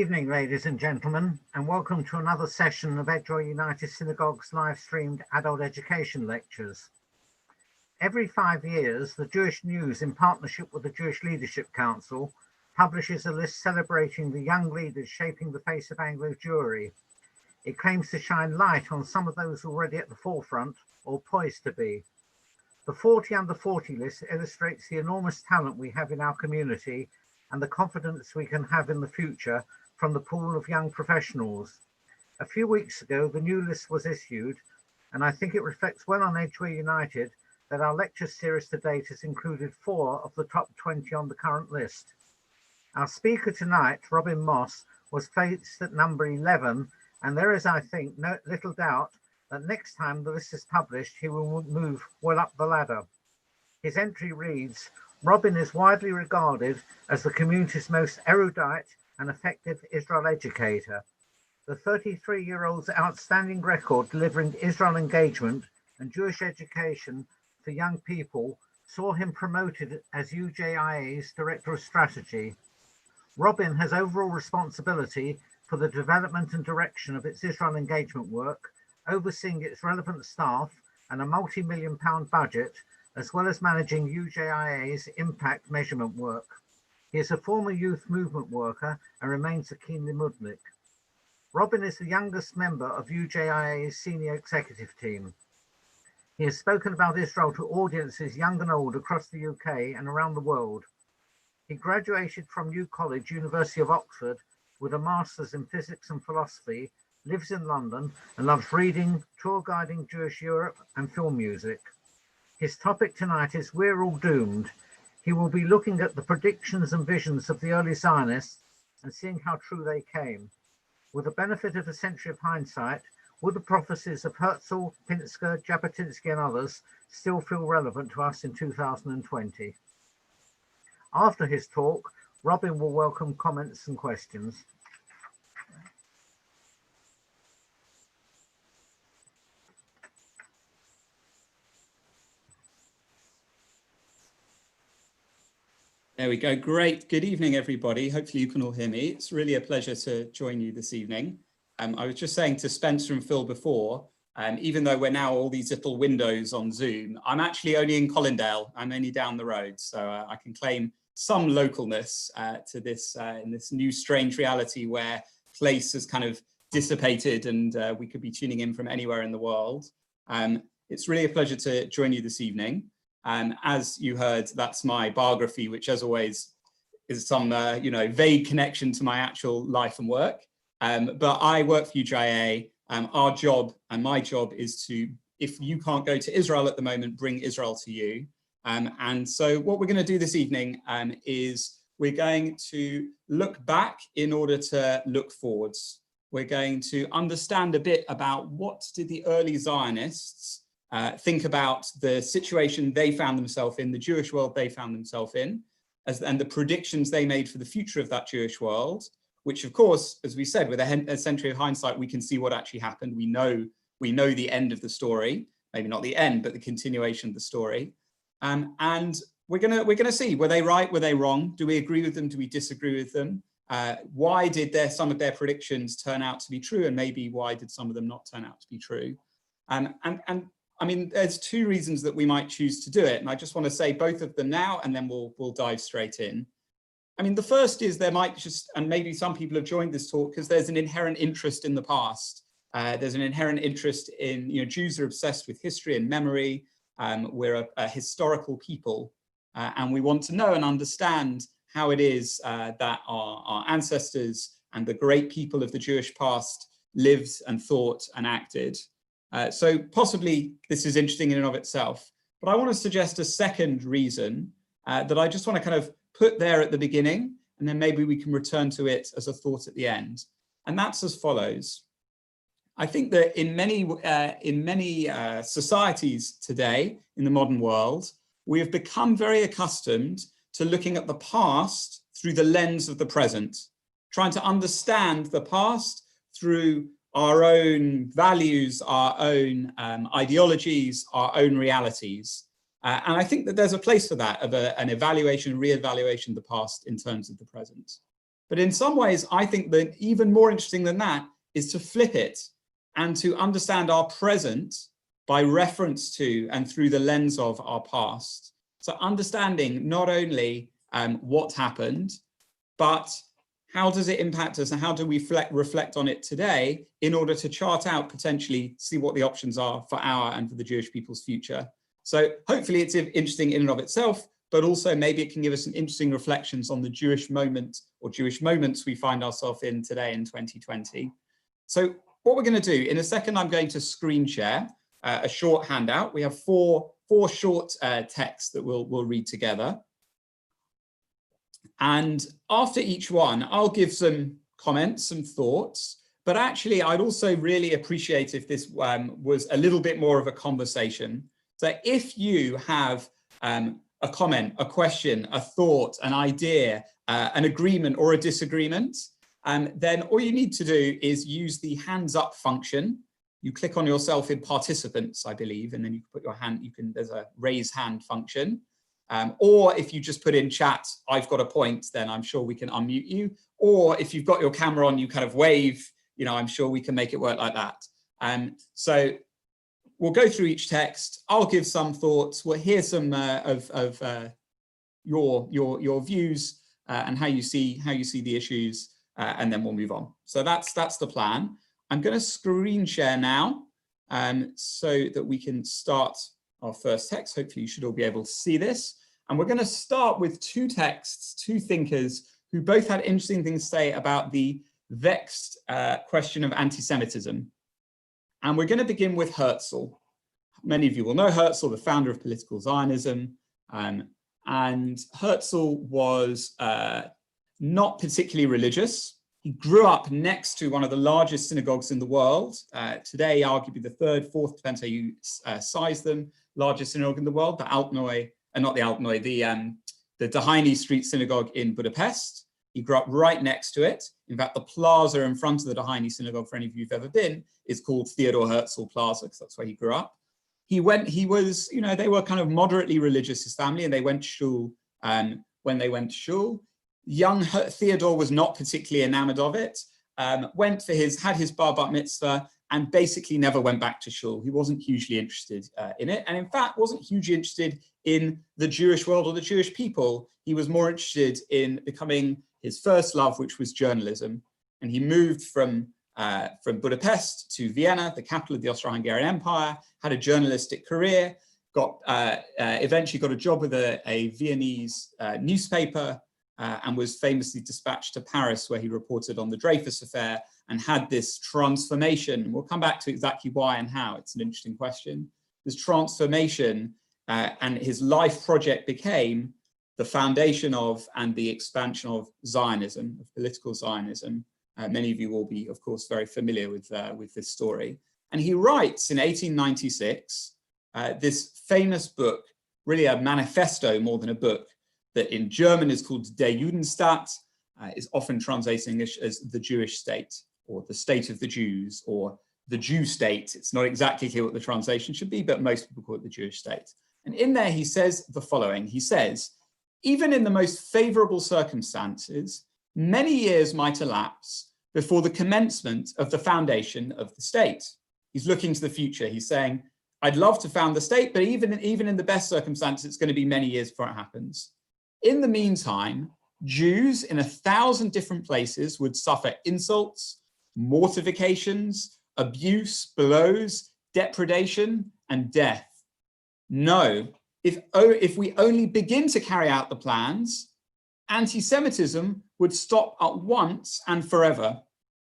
Good evening, ladies and gentlemen, and welcome to another session of UJIA Synagogue's live-streamed adult education lectures. Every 5 years, the Jewish News, in partnership with the Jewish Leadership Council, publishes a list celebrating the young leaders shaping the face of Anglo Jewry. It claims to shine light on some of those already at the forefront or poised to be. The 40 under 40 list illustrates the enormous talent we have in our community and the confidence we can have in the future from the pool of young professionals. A few weeks ago, the new list was issued, and I think it reflects well on Edgware United that our lecture series to date has included 4 of the top 20 on the current list. Our speaker tonight, Robin Moss, was placed at number 11, and there is, I think, little doubt that next time the list is published, he will move well up the ladder. His entry reads, Robin is widely regarded as the community's most erudite and effective Israel educator. The 33-year-old's outstanding record delivering Israel engagement and Jewish education for young people saw him promoted as UJIA's Director of Strategy. Robin has overall responsibility for the development and direction of its Israel engagement work, overseeing its relevant staff and a multi-million-pound budget, as well as managing UJIA's impact measurement work. He is a former youth movement worker and remains a keen Limudnik. Robin is the youngest member of UJIA's senior executive team. He has spoken about Israel to audiences young and old across the UK and around the world. He graduated from New College, University of Oxford, with a master's in physics and philosophy, lives in London, and loves reading, tour guiding Jewish Europe, and film music. His topic tonight is We're All Doomed. He will be looking at the predictions and visions of the early Zionists and seeing how true they came. With the benefit of a century of hindsight, will the prophecies of Herzl, Pinsker, Jabotinsky and others still feel relevant to us in 2020? After his talk, Robin will welcome comments and questions. There we go. Great. Good evening, everybody. Hopefully you can all hear me. It's really a pleasure to join you this evening. I was just saying to Spencer and Phil before, even though we're now all these little windows on Zoom, I'm actually only in Colindale. I'm only down the road, so I can claim some localness to this in this new strange reality where place has kind of dissipated and we could be tuning in from anywhere in the world. It's really a pleasure to join you this evening. As you heard, that's my biography, which as always is some vague connection to my actual life and work. But I work for UJIA. Our job and my job is to, if you can't go to Israel at the moment, bring Israel to you. And so what we're going to do this evening is we're going to look back in order to look forwards. We're going to understand a bit about what did the early Zionists think about the situation they found themselves in, the Jewish world they found themselves in, and the predictions they made for the future of that Jewish world, which of course, as we said, with a century of hindsight, we can see what actually happened. We know the end of the story, maybe not the end, but the continuation of the story. And we're gonna see, were they right, were they wrong? Do we agree with them? Do we disagree with them? Why did some of their predictions turn out to be true? And maybe why did some of them not turn out to be true? And I mean, there's 2 reasons that we might choose to do it. And I just want to say both of them now, and then we'll dive straight in. I mean, the first is there might just, and maybe some people have joined this talk because there's an inherent interest in the past. There's an inherent interest in, Jews are obsessed with history and memory. We're a historical people, and we want to know and understand how it is that our ancestors and the great people of the Jewish past lived and thought and acted. So possibly this is interesting in and of itself, but I want to suggest a second reason that I just want to kind of put there at the beginning, and then maybe we can return to it as a thought at the end. And that's as follows. I think that in many societies today, in the modern world, we have become very accustomed to looking at the past through the lens of the present, trying to understand the past through our own values, our own ideologies, our own realities. And I think that there's a place for that, of an evaluation, re-evaluation of the past in terms of the present. But in some ways, I think that even more interesting than that is to flip it and to understand our present by reference to and through the lens of our past. So understanding not only what happened, but how does it impact us and how do we reflect on it today in order to chart out, potentially see what the options are for our and for the Jewish people's future. So hopefully it's interesting in and of itself, but also maybe it can give us some interesting reflections on the Jewish moment or Jewish moments we find ourselves in today in 2020. So what we're going to do, in a second, I'm going to screen share a short handout. We have four short texts that we'll read together. And after each one, I'll give some comments, some thoughts, but actually I'd also really appreciate if this was a little bit more of a conversation. So if you have a comment, a question, a thought, an idea, an agreement or a disagreement, then all you need to do is use the hands up function. You click on yourself in participants, I believe, and then you can put your hand, there's a raise hand function. Or if you just put in chat, I've got a point, then I'm sure we can unmute you. Or if you've got your camera on, you kind of wave, I'm sure we can make it work like that. So we'll go through each text. I'll give some thoughts. We'll hear some of your views and how you see the issues, and then we'll move on. So that's the plan. I'm going to screen share now so that we can start our first text. Hopefully you should all be able to see this. And we're going to start with two texts, two thinkers who both had interesting things to say about the vexed question of anti-Semitism. And we're going to begin with Herzl. Many of you will know Herzl, the founder of political Zionism. And Herzl was not particularly religious. He grew up next to one of the largest synagogues in the world. Today, arguably the third, fourth, depends how you size them, largest synagogue in the world, the Dahini Street Synagogue in Budapest. He grew up right next to it. In fact, the plaza in front of the Dahini Synagogue, for any of you who've ever been, is called Theodor Herzl Plaza, because that's where he grew up. He was, they were kind of moderately religious, his family, and they went shul when they went to shul. Young Theodore was not particularly enamored of it, had his bar mitzvah, and basically never went back to shul. He wasn't hugely interested in it, and in fact wasn't hugely interested in the Jewish world or the Jewish people. He was more interested in becoming his first love, which was journalism. And he moved from Budapest to Vienna, the capital of the Austro-Hungarian Empire, had a journalistic career, eventually got a job with a Viennese newspaper, and was famously dispatched to Paris, where he reported on the Dreyfus affair and had this transformation. We'll come back to exactly why and how. It's an interesting question. This transformation and his life project became the foundation of and the expansion of Zionism, of political Zionism. Many of you will be, of course, very familiar with this story. And he writes in 1896 this famous book, really a manifesto more than a book, that in German is called Der Judenstaat, is often translated in English as the Jewish state, or the state of the Jews, or the Jew state. It's not exactly clear what the translation should be, but most people call it the Jewish state. And in there he says the following. He says, even in the most favorable circumstances, many years might elapse before the commencement of the foundation of the state. He's looking to the future. He's saying, I'd love to found the state, but even in the best circumstances, it's going to be many years before it happens. In the meantime, Jews in 1,000 different places would suffer insults, mortifications, abuse, blows, depredation, and death. No, if we only begin to carry out the plans, anti-Semitism would stop at once and forever,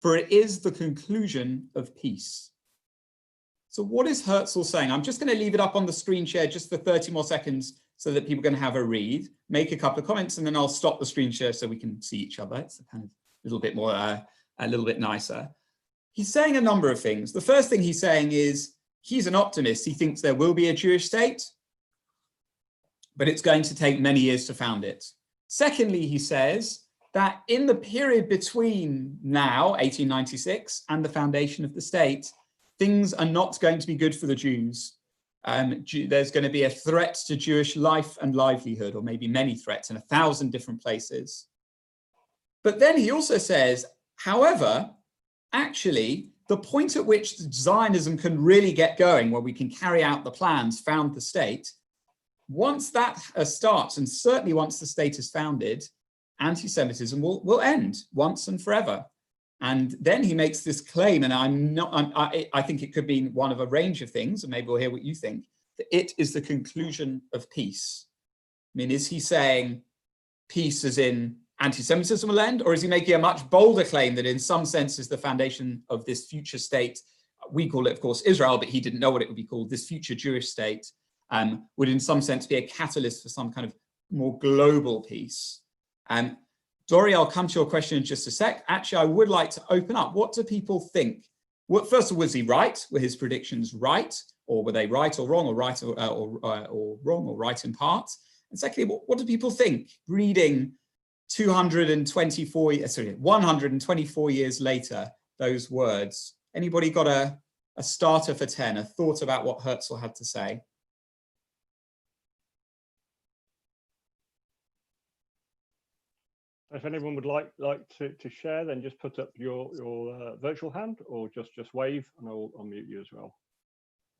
for it is the conclusion of peace. So what is Herzl saying? I'm just going to leave it up on the screen share just for 30 more seconds so that people can have a read, make a couple of comments, and then I'll stop the screen share so we can see each other. It's a kind of little bit more, a little bit nicer. He's saying a number of things. The first thing he's saying is he's an optimist. He thinks there will be a Jewish state, but it's going to take many years to found it. Secondly, he says that in the period between now, 1896, and the foundation of the state, things are not going to be good for the Jews. There's going to be a threat to Jewish life and livelihood, or maybe many threats in 1,000 different places. But then he also says, however, actually, the point at which Zionism can really get going, where we can carry out the plans, found the state, once that starts, and certainly once the state is founded, anti-Semitism will end once and forever. And then he makes this claim, and I think it could be one of a range of things, and maybe we'll hear what you think, that it is the conclusion of peace. I mean, is he saying peace as in anti-Semitism will end, or is he making a much bolder claim that in some sense is the foundation of this future state? We call it, of course, Israel, but he didn't know what it would be called. This future Jewish state would in some sense be a catalyst for some kind of more global peace. Dori, I'll come to your question in just a sec. Actually, I would like to open up. What do people think? Well, first of all, was he right? Were his predictions right? Or were they right or wrong, or right or wrong, or right in part? And secondly, what do people think reading 124 years later, those words? Anybody got a starter for 10, a thought about what Herzl had to say? If anyone would like to share, then just put up your virtual hand, or just wave, and I'll mute you as well.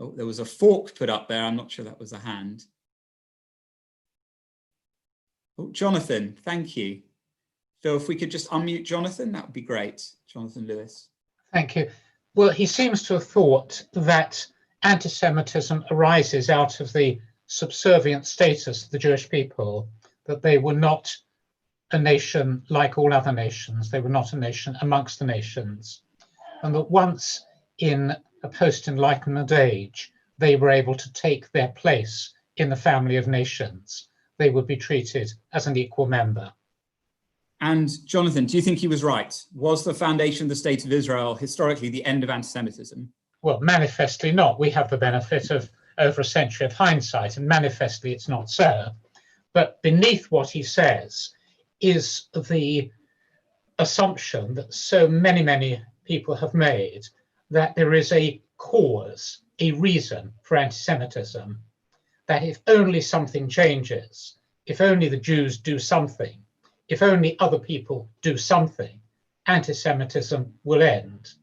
Oh, there was a fork put up there. I'm not sure that was a hand. Oh, Jonathan, thank you. So if we could just unmute Jonathan, that would be great. Jonathan Lewis. Thank you. Well, he seems to have thought that anti-Semitism arises out of the subservient status of the Jewish people, that they were not a nation like all other nations. They were not a nation amongst the nations. And that once in a post-Enlightenment age, they were able to take their place in the family of nations. They would be treated as an equal member. And Jonathan, do you think he was right? Was the foundation of the state of Israel historically the end of anti-Semitism? Well, manifestly not. We have the benefit of over a century of hindsight, and manifestly it's not so. But beneath what he says is the assumption that so many people have made, that there is a cause, a reason for anti-Semitism, that if only something changes, if only the Jews do something, if only other people do something, anti-Semitism will end.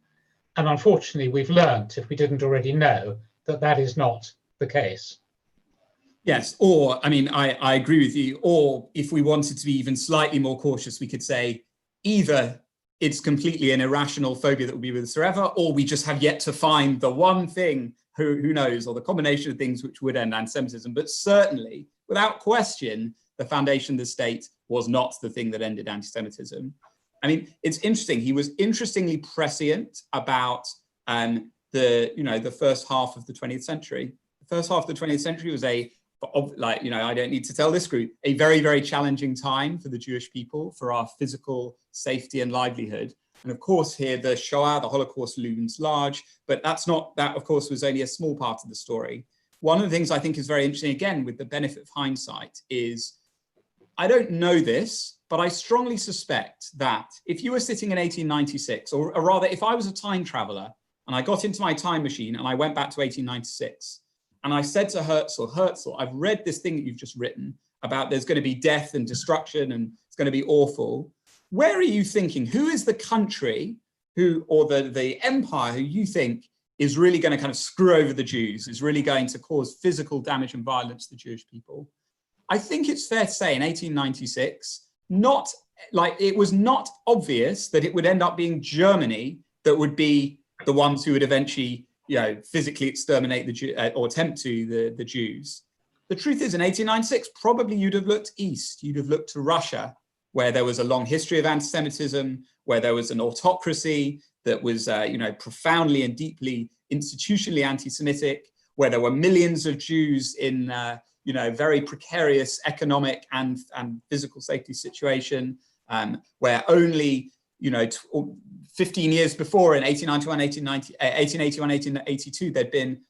And unfortunately, we've learnt, if we didn't already know, that that is not the case. Yes, or, I mean, I agree with you, or if we wanted to be even slightly more cautious, we could say either it's completely an irrational phobia that will be with us forever, or we just have yet to find the one thing, who knows, or the combination of things which would end anti-Semitism. But certainly, without question, the foundation of the state was not the thing that ended anti-Semitism. I mean, it's interesting. He was interestingly prescient about the first half of the 20th century. The first half of the 20th century was I don't need to tell this group, a very challenging time for the Jewish people, for our physical safety and livelihood. And of course, here the Shoah, the Holocaust, looms large, but that, of course, was only a small part of the story. One of the things I think is very interesting, again, with the benefit of hindsight, is I don't know this, but I strongly suspect that if you were sitting in 1896, or rather, if I was a time traveler and I got into my time machine and I went back to 1896, and I said to Herzl, I've read this thing that you've just written about there's going to be death and destruction and it's going to be awful. Where are you thinking? Who is the country or the empire who you think is really going to kind of screw over the Jews, is really going to cause physical damage and violence to the Jewish people? I think it's fair to say in 1896, it was not obvious that it would end up being Germany that would be the ones who would eventually physically exterminate or attempt to the Jews. The truth is, in 1896, probably you'd have looked east. You'd have looked to Russia, where there was a long history of anti-Semitism, where there was an autocracy that was, profoundly and deeply institutionally anti-Semitic, where there were millions of Jews in, very precarious economic and physical safety situation, where only 15 years before, in 1881, 1882, there'd been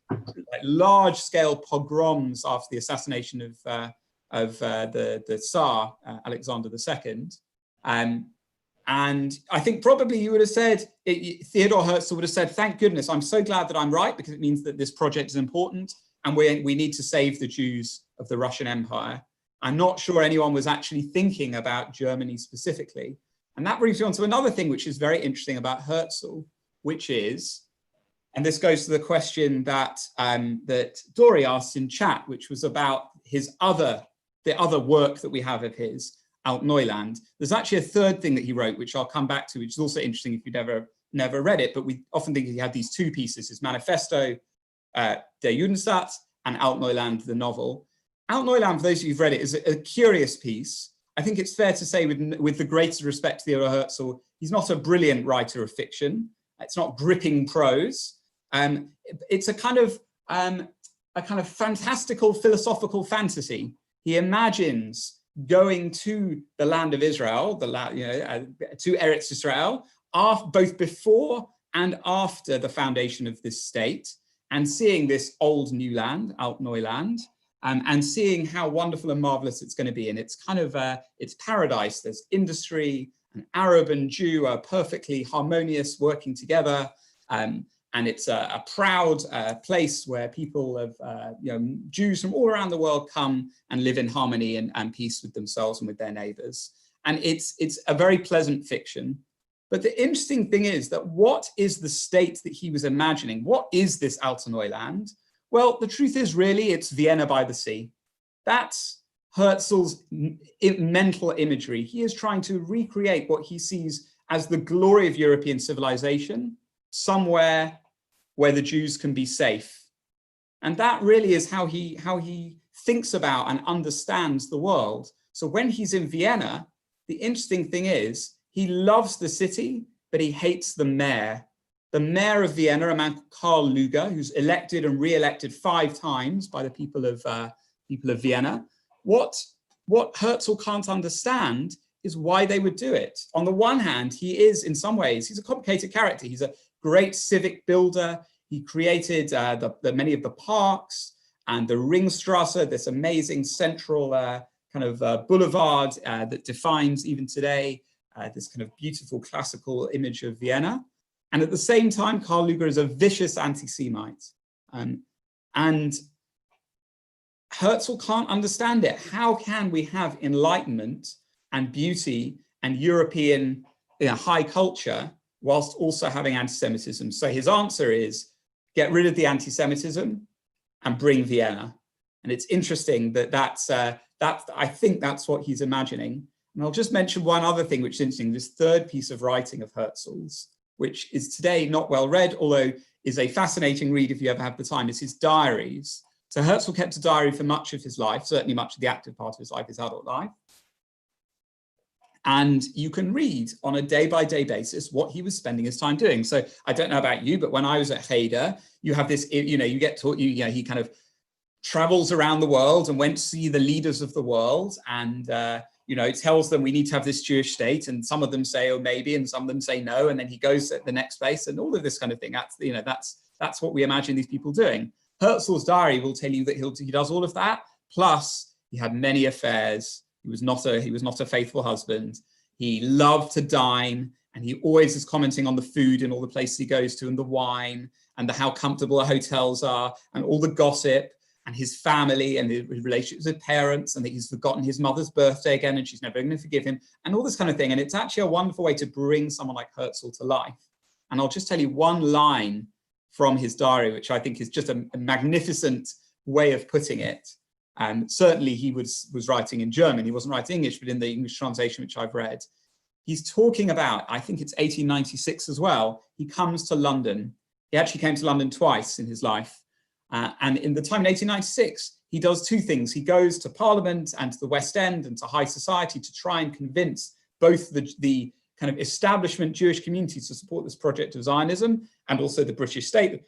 large-scale pogroms after the assassination of the Tsar, Alexander II. And I think probably you would have said, Theodor Herzl would have said, thank goodness, I'm so glad that I'm right, because it means that this project is important and we need to save the Jews of the Russian Empire. I'm not sure anyone was actually thinking about Germany specifically. And that brings me on to another thing which is very interesting about Herzl, which is, and this goes to the question that that Dory asked in chat, which was about the other work that we have of his, Alt Neuland. There's actually a third thing that he wrote, which I'll come back to, which is also interesting if you've never read it, but we often think he had these two pieces, his Manifesto, Der Judenstaat, and Alt Neuland, the novel. Alt Neuland, for those of you who've read it, is a curious piece. I think it's fair to say, with the greatest respect to Theodor Herzl, he's not a brilliant writer of fiction. It's not gripping prose. It's a kind of fantastical philosophical fantasy. He imagines going to the land of Israel, to Eretz Israel, both before and after the foundation of this state, and seeing this old new land, Alt Neuland, and seeing how wonderful and marvelous it's going to be. And it's kind of it's paradise. There's industry, and Arab and Jew are perfectly harmonious, working together. And it's a proud place where people of Jews from all around the world come and live in harmony and peace with themselves and with their neighbors. And it's a very pleasant fiction. But the interesting thing is that what is the state that he was imagining? What is this Alte Neuland? Well, the truth is really it's Vienna by the sea. That's Herzl's mental imagery. He is trying to recreate what he sees as the glory of European civilization, somewhere where the Jews can be safe. And that really is how he thinks about and understands the world. So when he's in Vienna, the interesting thing is he loves the city, but he hates the mayor. The mayor of Vienna, a man called Karl Lueger, who's elected and re-elected 5 times by the people of Vienna. What Herzl can't understand is why they would do it. On the one hand, he is, in some ways, he's a complicated character. He's a great civic builder. He created many of the parks and the Ringstrasse, this amazing central boulevard that defines even today this kind of beautiful classical image of Vienna. And at the same time, Karl Lueger is a vicious anti-Semite. And Herzl can't understand it. How can we have enlightenment and beauty and European high culture whilst also having anti-Semitism? So his answer is get rid of the anti-Semitism and bring Vienna. And it's interesting that I think that's what he's imagining. And I'll just mention one other thing, which is interesting, this third piece of writing of Herzl's, which is today not well read, although is a fascinating read if you ever have the time, is his diaries. So Herzl kept a diary for much of his life, certainly much of the active part of his life, his adult life. And you can read on a day-by-day basis what he was spending his time doing. So I don't know about you, but when I was at Hader, you have this, you get taught, he kind of travels around the world and went to see the leaders of the world, and it tells them we need to have this Jewish state, and some of them say, oh, maybe, and some of them say no, and then he goes at the next place, and all of this kind of thing. That's what we imagine these people doing. Herzl's diary will tell you that he does all of that, plus he had many affairs. He was not a faithful husband. He loved to dine, and he always is commenting on the food in all the places he goes to, and the wine, and how comfortable the hotels are, and all the gossip, and his family, and his relationships with parents, and that he's forgotten his mother's birthday again, and she's never going to forgive him, and all this kind of thing. And it's actually a wonderful way to bring someone like Herzl to life. And I'll just tell you one line from his diary, which I think is just a magnificent way of putting it. And certainly he was writing in German. He wasn't writing English, but in the English translation, which I've read, he's talking about, I think it's 1896 as well, he comes to London. He actually came to London twice in his life. And in the time in 1896, he does 2 things. He goes to Parliament and to the West End and to high society to try and convince both the kind of establishment Jewish community to support this project of Zionism, and also the British state,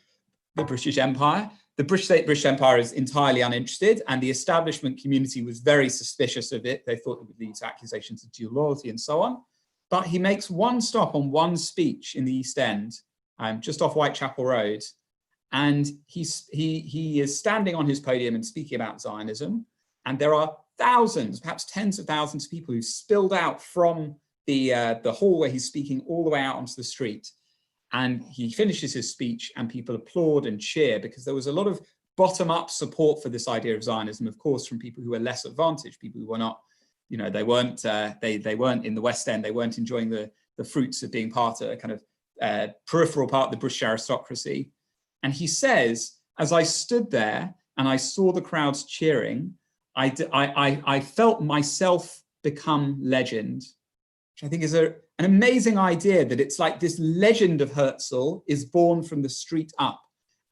the British Empire. The British Empire is entirely uninterested, and the establishment community was very suspicious of it. They thought it would lead to accusations of dual loyalty and so on. But he makes one stop on one speech in the East End, just off Whitechapel Road. And he is standing on his podium and speaking about Zionism. And there are thousands, perhaps tens of thousands of people who spilled out from the hall where he's speaking all the way out onto the street. And he finishes his speech and people applaud and cheer, because there was a lot of bottom-up support for this idea of Zionism, of course, from people who were less advantaged, people who were not you know, they weren't they weren't in the West End. They weren't enjoying the fruits of being part of a kind of peripheral part of the British aristocracy. And he says, as I stood there and I saw the crowds cheering, I felt myself become legend, which I think is an amazing idea, that it's like this legend of Herzl is born from the street up.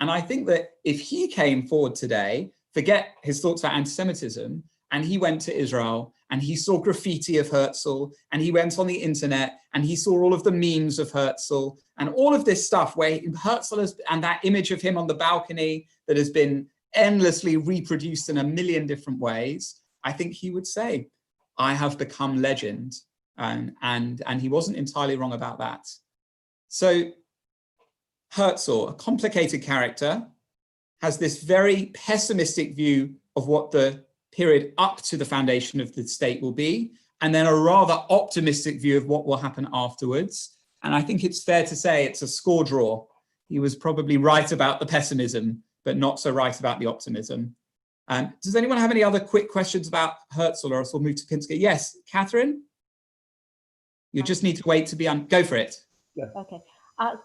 And I think that if he came forward today, forget his thoughts about anti-Semitism, and he went to Israel and he saw graffiti of Herzl, and he went on the internet and he saw all of the memes of Herzl and all of this stuff where Herzl has, and that image of him on the balcony that has been endlessly reproduced in a million different ways, I think he would say, I have become legend. And he wasn't entirely wrong about that. So Herzl, a complicated character, has this very pessimistic view of what the period up to the foundation of the state will be, and then a rather optimistic view of what will happen afterwards. And I think it's fair to say it's a score draw. He was probably right about the pessimism, but not so right about the optimism. Does anyone have any other quick questions about Herzl, or else we'll move to Pinsker? Yes, Catherine? You just need to wait to be on. Go for it. Yeah. Okay.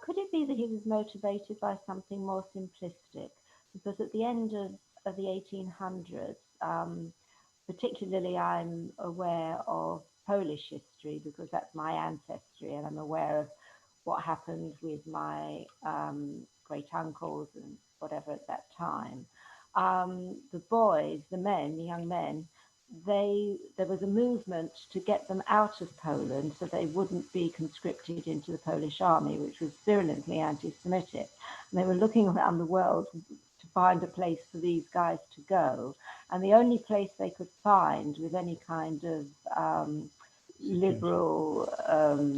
Could it be that he was motivated by something more simplistic? Because at the end of the 1800s, particularly I'm aware of Polish history because that's my ancestry, and I'm aware of what happened with my great uncles and whatever at that time. The boys, the men, the young men, there was a movement to get them out of Poland so they wouldn't be conscripted into the Polish army, which was virulently anti-Semitic. And they were looking around the world to find a place for these guys to go. And the only place they could find with any kind of liberal,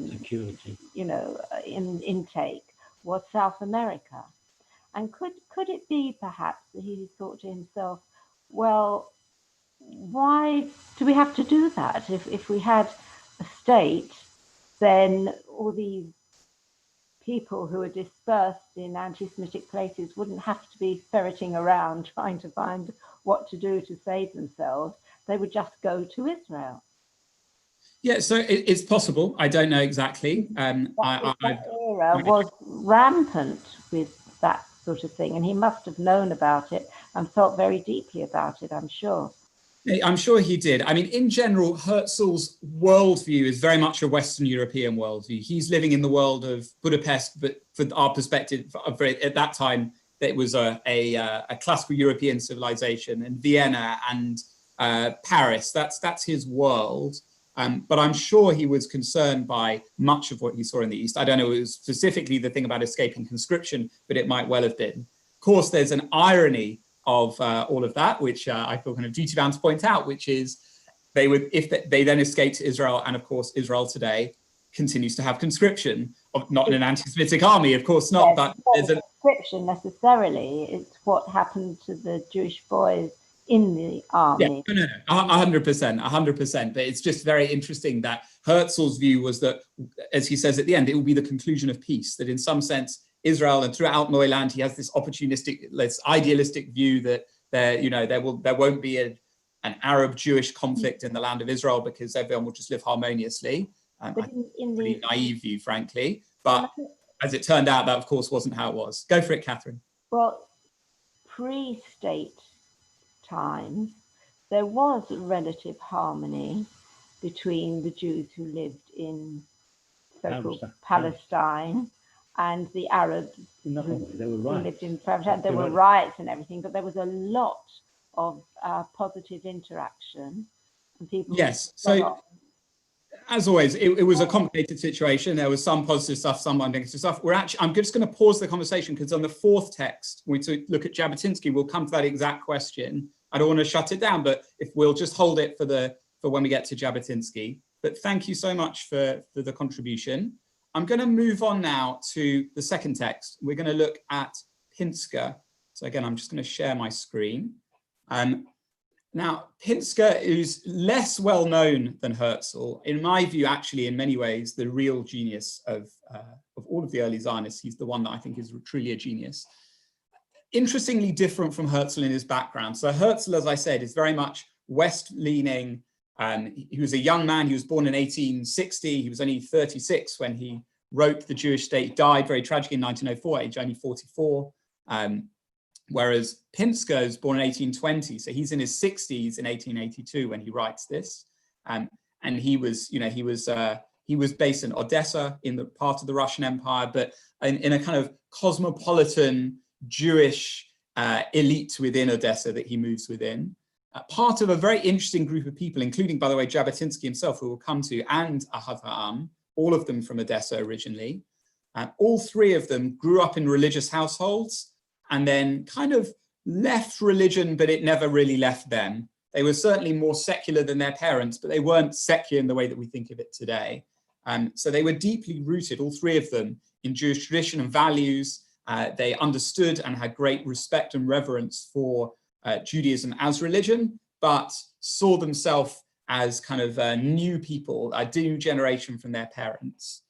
security, you know, intake was South America. And could it be perhaps that he thought to himself, well, why do we have to do that? If we had a state, then all these people who are dispersed in anti-Semitic places wouldn't have to be ferreting around trying to find what to do to save themselves. They would just go to Israel. Yeah, so it's possible. I don't know exactly. That era was rampant with that sort of thing, and he must have known about it and felt very deeply about it, I'm sure. I'm sure he did. I mean, in general, Herzl's worldview is very much a Western European worldview. He's living in the world of Budapest, but for our perspective, at that time, it was a classical European civilization, and Vienna and Paris. That's his world. But I'm sure he was concerned by much of what he saw in the East. I don't know if it was specifically the thing about escaping conscription, but it might well have been. Of course, there's an irony of all of that, which I feel kind of duty bound to point out, which is they then escaped to Israel, and of course Israel today continues to have conscription, not in an anti-Semitic army, of course not, yes, but there's a conscription necessarily. It's what happened to the Jewish boys in the army. Yeah, no, 100%, but it's just very interesting that Herzl's view was that, as he says at the end, it will be the conclusion of peace, that in some sense Israel and throughout Neuland, he has this opportunistic, this idealistic view that there won't be an Arab-Jewish conflict in the land of Israel because everyone will just live harmoniously. Pretty naive view, frankly. But as it turned out, that of course wasn't how it was. Go for it, Catherine. Well, pre-state times, there was relative harmony between the Jews who lived in so-called Palestine and the Arabs who lived in Palestine. There were riots and everything, but there was a lot of positive interaction. And people as always, it was a complicated situation. There was some positive stuff, some negative stuff. I'm just going to pause the conversation because on the fourth text, when we look at Jabotinsky, we'll come to that exact question. I don't want to shut it down, but if we'll just hold it for when we get to Jabotinsky. But thank you so much for the contribution. I'm going to move on now to the second text. We're going to look at Pinsker. So again, I'm just going to share my screen. Now, Pinsker is less well known than Herzl. In my view, actually, in many ways, the real genius of all of the early Zionists. He's the one that I think is truly a genius. Interestingly different from Herzl in his background. So Herzl, as I said, is very much West-leaning, He was a young man. He was born in 1860. He was only 36 when he wrote The Jewish State. He died very tragically in 1904, age only 44. Whereas Pinsker was born in 1820, so he's in his 60s in 1882 when he writes this. And he was, he was based in Odessa, in the part of the Russian Empire, but in a kind of cosmopolitan Jewish elite within Odessa that he moves within. Part of a very interesting group of people, including, by the way, Jabotinsky himself, who we'll come to, and Ahad Ha'am, all of them from Odessa originally. All three of them grew up in religious households and then kind of left religion, but it never really left them. They were certainly more secular than their parents, but they weren't secular in the way that we think of it today. So they were deeply rooted, all three of them, in Jewish tradition and values. They understood and had great respect and reverence for Judaism as religion, but saw themselves as kind of new people, a new generation from their parents.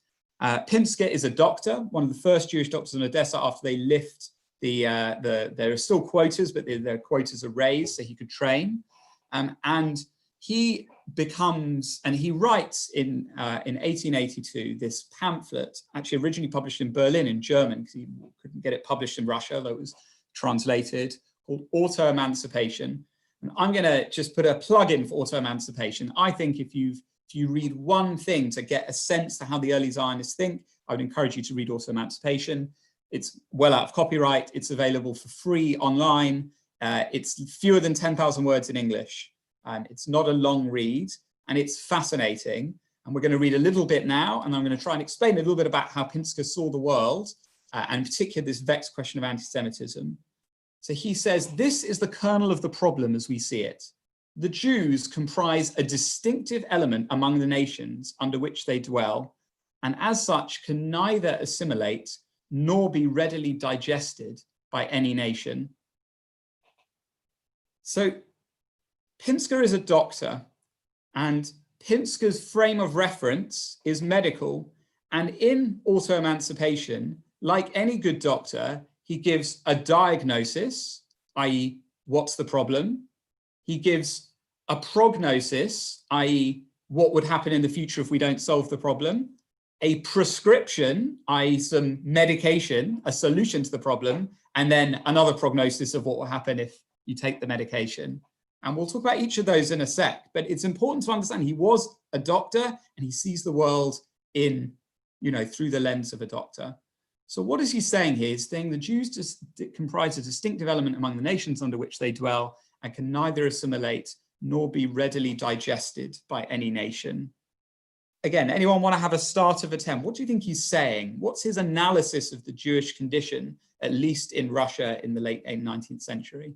Pinsker is a doctor, one of the first Jewish doctors in Odessa after they lift there are still quotas, but their quotas are raised so he could train. And he becomes, and he writes in 1882 this pamphlet, actually originally published in Berlin in German, because he couldn't get it published in Russia, though it was translated, called Auto-Emancipation. And I'm going to just put a plug in for Auto-Emancipation. I think if you read one thing to get a sense to how the early Zionists think, I would encourage you to read Auto-Emancipation. It's well out of copyright. It's available for free online. It's fewer than 10,000 words in English. It's not a long read, and it's fascinating. And we're going to read a little bit now, and I'm going to try and explain a little bit about how Pinsker saw the world, and in particular this vexed question of anti-Semitism. So he says, this is the kernel of the problem as we see it. The Jews comprise a distinctive element among the nations under which they dwell, and as such can neither assimilate nor be readily digested by any nation. So Pinsker is a doctor, and Pinsker's frame of reference is medical, and in Auto-Emancipation, like any good doctor, he gives a diagnosis, i.e. what's the problem? He gives a prognosis, i.e. what would happen in the future if we don't solve the problem, a prescription, i.e. some medication, a solution to the problem, and then another prognosis of what will happen if you take the medication. And we'll talk about each of those in a sec, but it's important to understand he was a doctor and he sees the world in, through the lens of a doctor. So what is he saying here? He's saying the Jews just comprise a distinctive element among the nations under which they dwell and can neither assimilate nor be readily digested by any nation. Again, anyone want to have a start of attempt? What do you think he's saying? What's his analysis of the Jewish condition, at least in Russia in the late 19th century?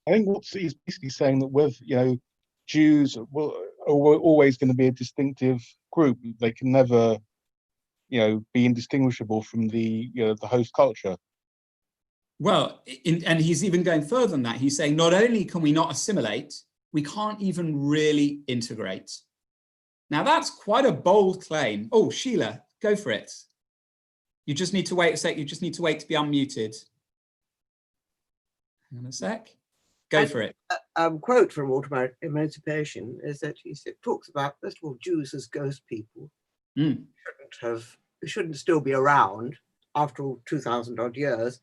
I think what he's basically saying that with, Jews are always going to be a distinctive group. They can never, be indistinguishable from the host culture. Well, and he's even going further than that. He's saying not only can we not assimilate, we can't even really integrate. Now that's quite a bold claim. Oh, Sheila, go for it. You just need to wait a sec. You just need to wait to be unmuted. Hang on a sec. Go for it. Quote from Auto-Emancipation is that he talks about, first of all, Jews as ghost people. Shouldn't still be around after all 2,000 odd years.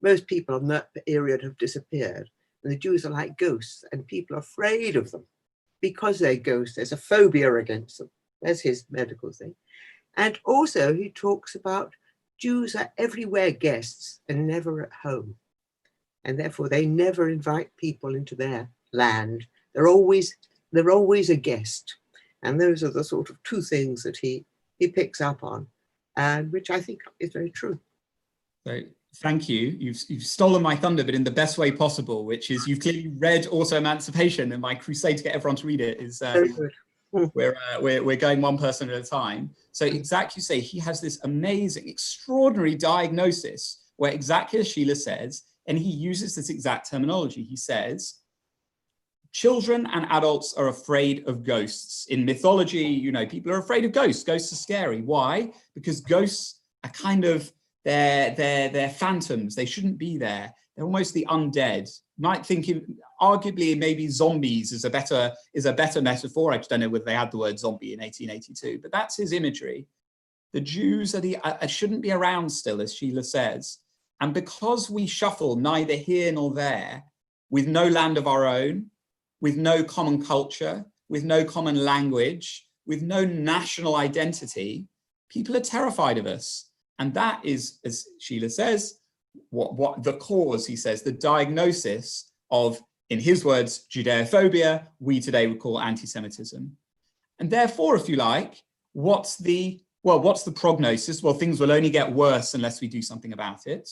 Most people on that period have disappeared, and the Jews are like ghosts, and people are afraid of them because they're ghosts. There's a phobia against them. That's his medical thing. And also he talks about Jews are everywhere guests and never at home. And therefore they never invite people into their land. They're always a guest. And those are the sort of two things that he picks up on, and which I think is very true. So thank you. You've stolen my thunder, but in the best way possible, which is you've clearly read Auto-Emancipation, and my crusade to get everyone to read it is very good. We're going one person at a time. So exactly, you say he has this amazing, extraordinary diagnosis where exactly as Sheila says, and he uses this exact terminology. He says, children and adults are afraid of ghosts. In mythology, people are afraid of ghosts. Ghosts are scary. Why? Because ghosts are kind of They're phantoms. They shouldn't be there. They're almost the undead. Might think, arguably, maybe zombies is a better metaphor. I just don't know whether they had the word zombie in 1882, but that's his imagery. The Jews shouldn't be around still, as Sheila says. And because we shuffle neither here nor there, with no land of our own, with no common culture, with no common language, with no national identity, people are terrified of us. And that is, as Sheila says, what the cause, he says, the diagnosis of, in his words, Judeophobia, we today would call anti-Semitism. And therefore, if you like, what's the prognosis? Well, things will only get worse unless we do something about it.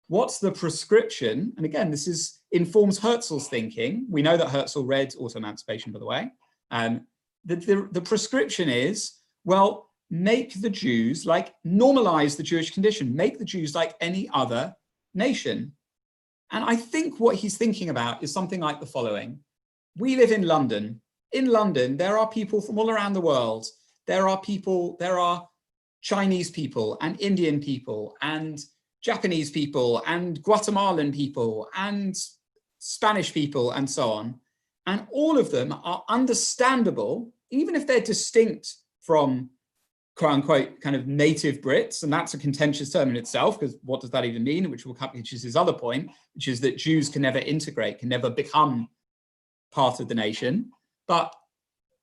What's the prescription? And again, this informs Herzl's thinking. We know that Herzl read Auto-Emancipation, by the way. The prescription is, well, make the Jews normalize the Jewish condition, make the Jews like any other nation. And I think what he's thinking about is something like the following. We live in London. In London, there are people from all around the world. There are Chinese people and Indian people and Japanese people and Guatemalan people and Spanish people and so on. And all of them are understandable, even if they're distinct from quote unquote kind of native Brits. And that's a contentious term in itself, because what does that even mean? Which is his other point, which is that Jews can never integrate, can never become part of the nation. But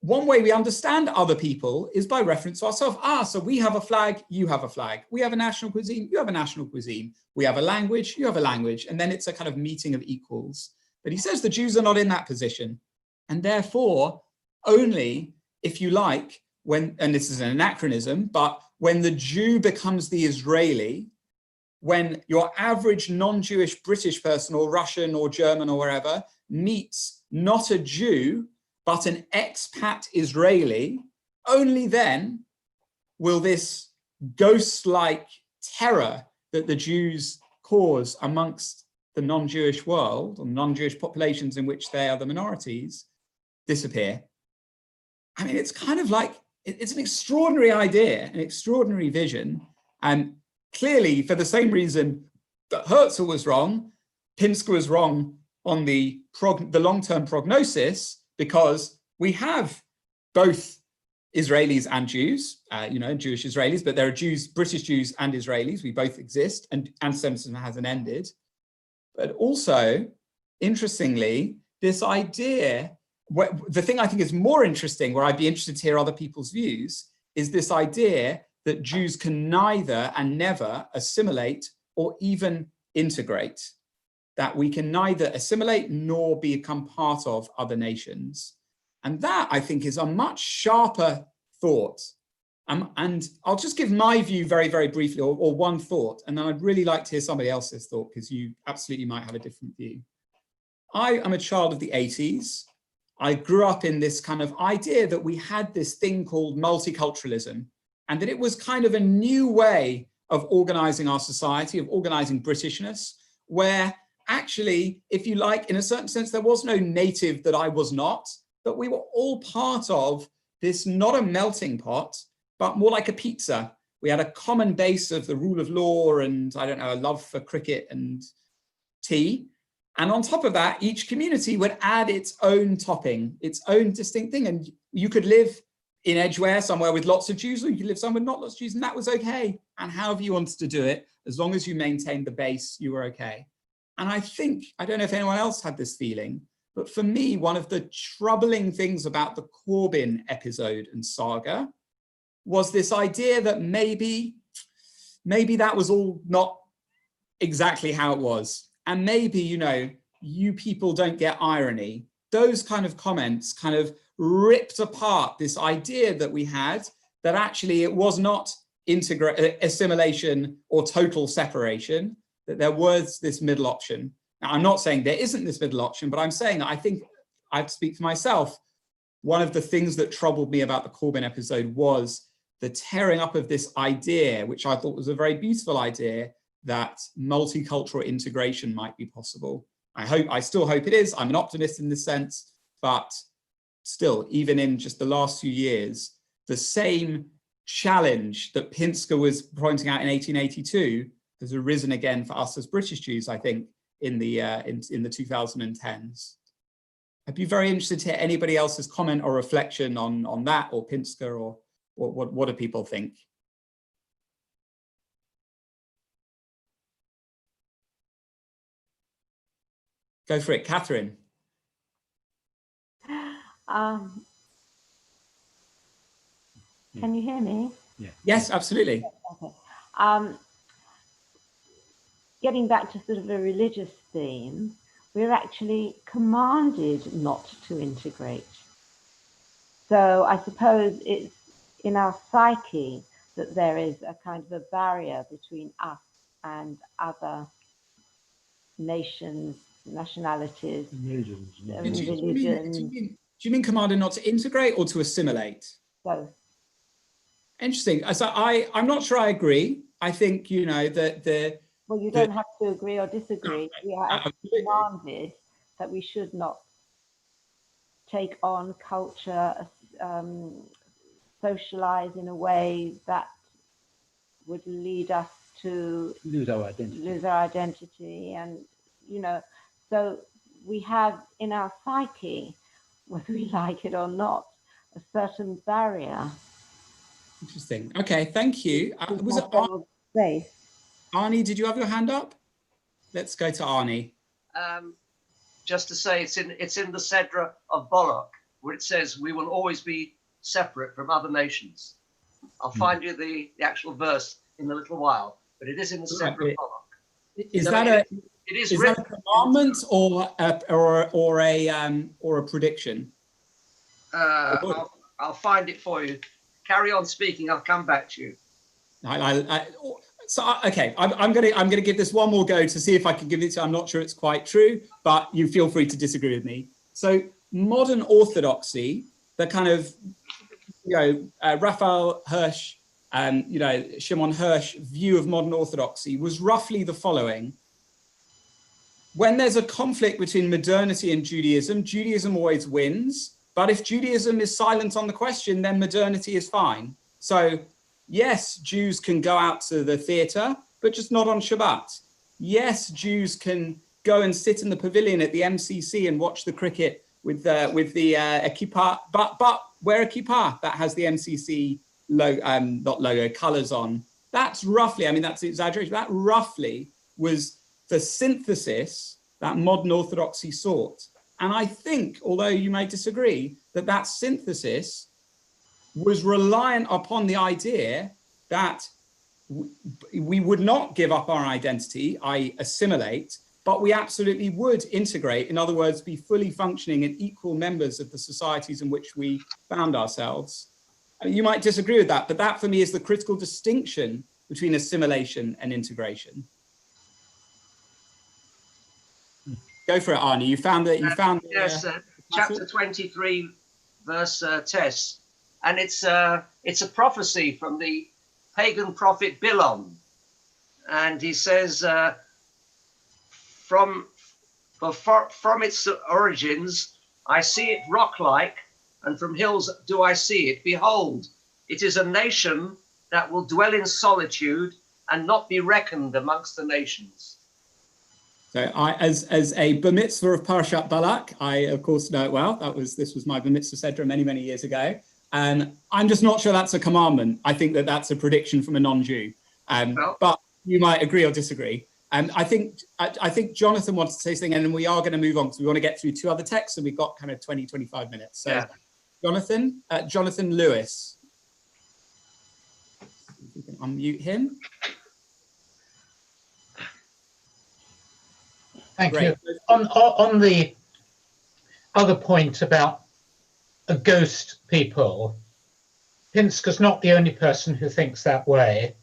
one way we understand other people is by reference to ourselves. So we have a flag, you have a flag. We have a national cuisine, you have a national cuisine. We have a language, you have a language. And then it's a kind of meeting of equals. But he says the Jews are not in that position. And therefore, only, if you like, and this is an anachronism, but when the Jew becomes the Israeli, when your average non-Jewish British person or Russian or German or wherever meets not a Jew, but an expat Israeli, only then will this ghost-like terror that the Jews cause amongst the non-Jewish world, or non-Jewish populations in which they are the minorities, disappear. I mean, it's kind of like, it's an extraordinary idea, an extraordinary vision. And clearly, for the same reason that Herzl was wrong, Pinsker was wrong on the long-term prognosis, because we have both Israelis and Jews, Jewish Israelis, but there are Jews, British Jews and Israelis. We both exist, and anti-Semitism hasn't ended. But also, interestingly, this idea, the thing I think is more interesting, where I'd be interested to hear other people's views, is this idea that Jews can neither and never assimilate or even integrate, that we can neither assimilate nor become part of other nations. And that, I think, is a much sharper thought. And I'll just give my view very, very briefly, or one thought, and then I'd really like to hear somebody else's thought, because you absolutely might have a different view. I am a child of the 80s. I grew up in this kind of idea that we had this thing called multiculturalism, and that it was kind of a new way of organizing our society, of organizing Britishness, where actually, if you like, in a certain sense, there was no native that I was not, but we were all part of this, not a melting pot, but more like a pizza. We had a common base of the rule of law and, I don't know, a love for cricket and tea. And on top of that, each community would add its own topping, its own distinct thing. And you could live in Edgware, somewhere with lots of Jews, or you could live somewhere with not lots of Jews, and that was okay. And however you wanted to do it, as long as you maintained the base, you were okay. And I think, I don't know if anyone else had this feeling, but for me, one of the troubling things about the Corbyn episode and saga was this idea that maybe that was all not exactly how it was. And maybe, you people don't get irony. Those kind of comments kind of ripped apart this idea that we had, that actually it was not assimilation or total separation, that there was this middle option. Now, I'm not saying there isn't this middle option, but I'm saying that I think, I have to speak for myself, one of the things that troubled me about the Corbyn episode was the tearing up of this idea, which I thought was a very beautiful idea, that multicultural integration might be possible. I still hope it is. I'm an optimist in this sense, but still, even in just the last few years, the same challenge that Pinsker was pointing out in 1882 has arisen again for us as British Jews, I think, in the 2010s. I'd be very interested to hear anybody else's comment or reflection on that, or Pinsker, or what do people think? Go for it, Catherine. Can you hear me? Yeah. Yes, absolutely. Okay. Getting back to sort of a religious theme, we're actually commanded not to integrate. So I suppose it's in our psyche that there is a kind of a barrier between us and other nations, nationalities, religions. Do you mean commanded not to integrate or to assimilate? Both. Interesting. So I'm not sure I agree. I think, you know, that well, you don't have to agree or disagree. We are actually commanded that we should not take on culture, socialize in a way that would lead us to lose our identity. And, you know, so we have in our psyche, whether we like it or not, a certain barrier. Interesting. Okay, thank you. Was it Arnie, did you have your hand up? Let's go to Arnie. Just to say, it's in the Cedra of Bollock, where it says we will always be separate from other nations. I'll find you the actual verse in a little while, but it is in the Cedra of Bollock. Is that a commandment or a prediction? I'll find it for you. Carry on speaking. I'll come back to you. Okay, I'm gonna give this one more go to see if I can give it to. I'm not sure it's quite true, but you feel free to disagree with me. So modern Orthodoxy, the kind of, you know, Raphael Hirsch, you know, Shimon Hirsch view of modern Orthodoxy was roughly the following. When there's a conflict between modernity and Judaism, Judaism always wins. But if Judaism is silent on the question, then modernity is fine. So yes, Jews can go out to the theatre, but just not on Shabbat. Yes, Jews can go and sit in the pavilion at the MCC and watch the cricket with the kippah, but wear a kippah that has the MCC logo, colours on. That's roughly, I mean, that's exaggeration, that roughly was the synthesis that modern Orthodoxy sought. And I think, although you may disagree, that synthesis was reliant upon the idea that we would not give up our identity, i.e. assimilate, but we absolutely would integrate, in other words, be fully functioning and equal members of the societies in which we found ourselves. I mean, you might disagree with that, but that for me is the critical distinction between assimilation and integration. Go for it, Arnie. You found that. Yes, chapter 23, verse 10, and it's a prophecy from the pagan prophet Bilam, and he says, from its origins, I see it rock-like, and from hills do I see it. Behold, it is a nation that will dwell in solitude and not be reckoned amongst the nations. So as a bar mitzvah of Parashat Balak, I of course know it well. This was my bar mitzvah sedra many years ago. And I'm just not sure that's a commandment. I think that's a prediction from a non-Jew. But you might agree or disagree. I think Jonathan wanted to say something, and then we are going to move on because we want to get through two other texts, and we've got kind of 20-25 minutes. So yeah. Jonathan Lewis. If you can unmute him. Thank you. On the other point about a ghost people, Pinsker's not the only person who thinks that way.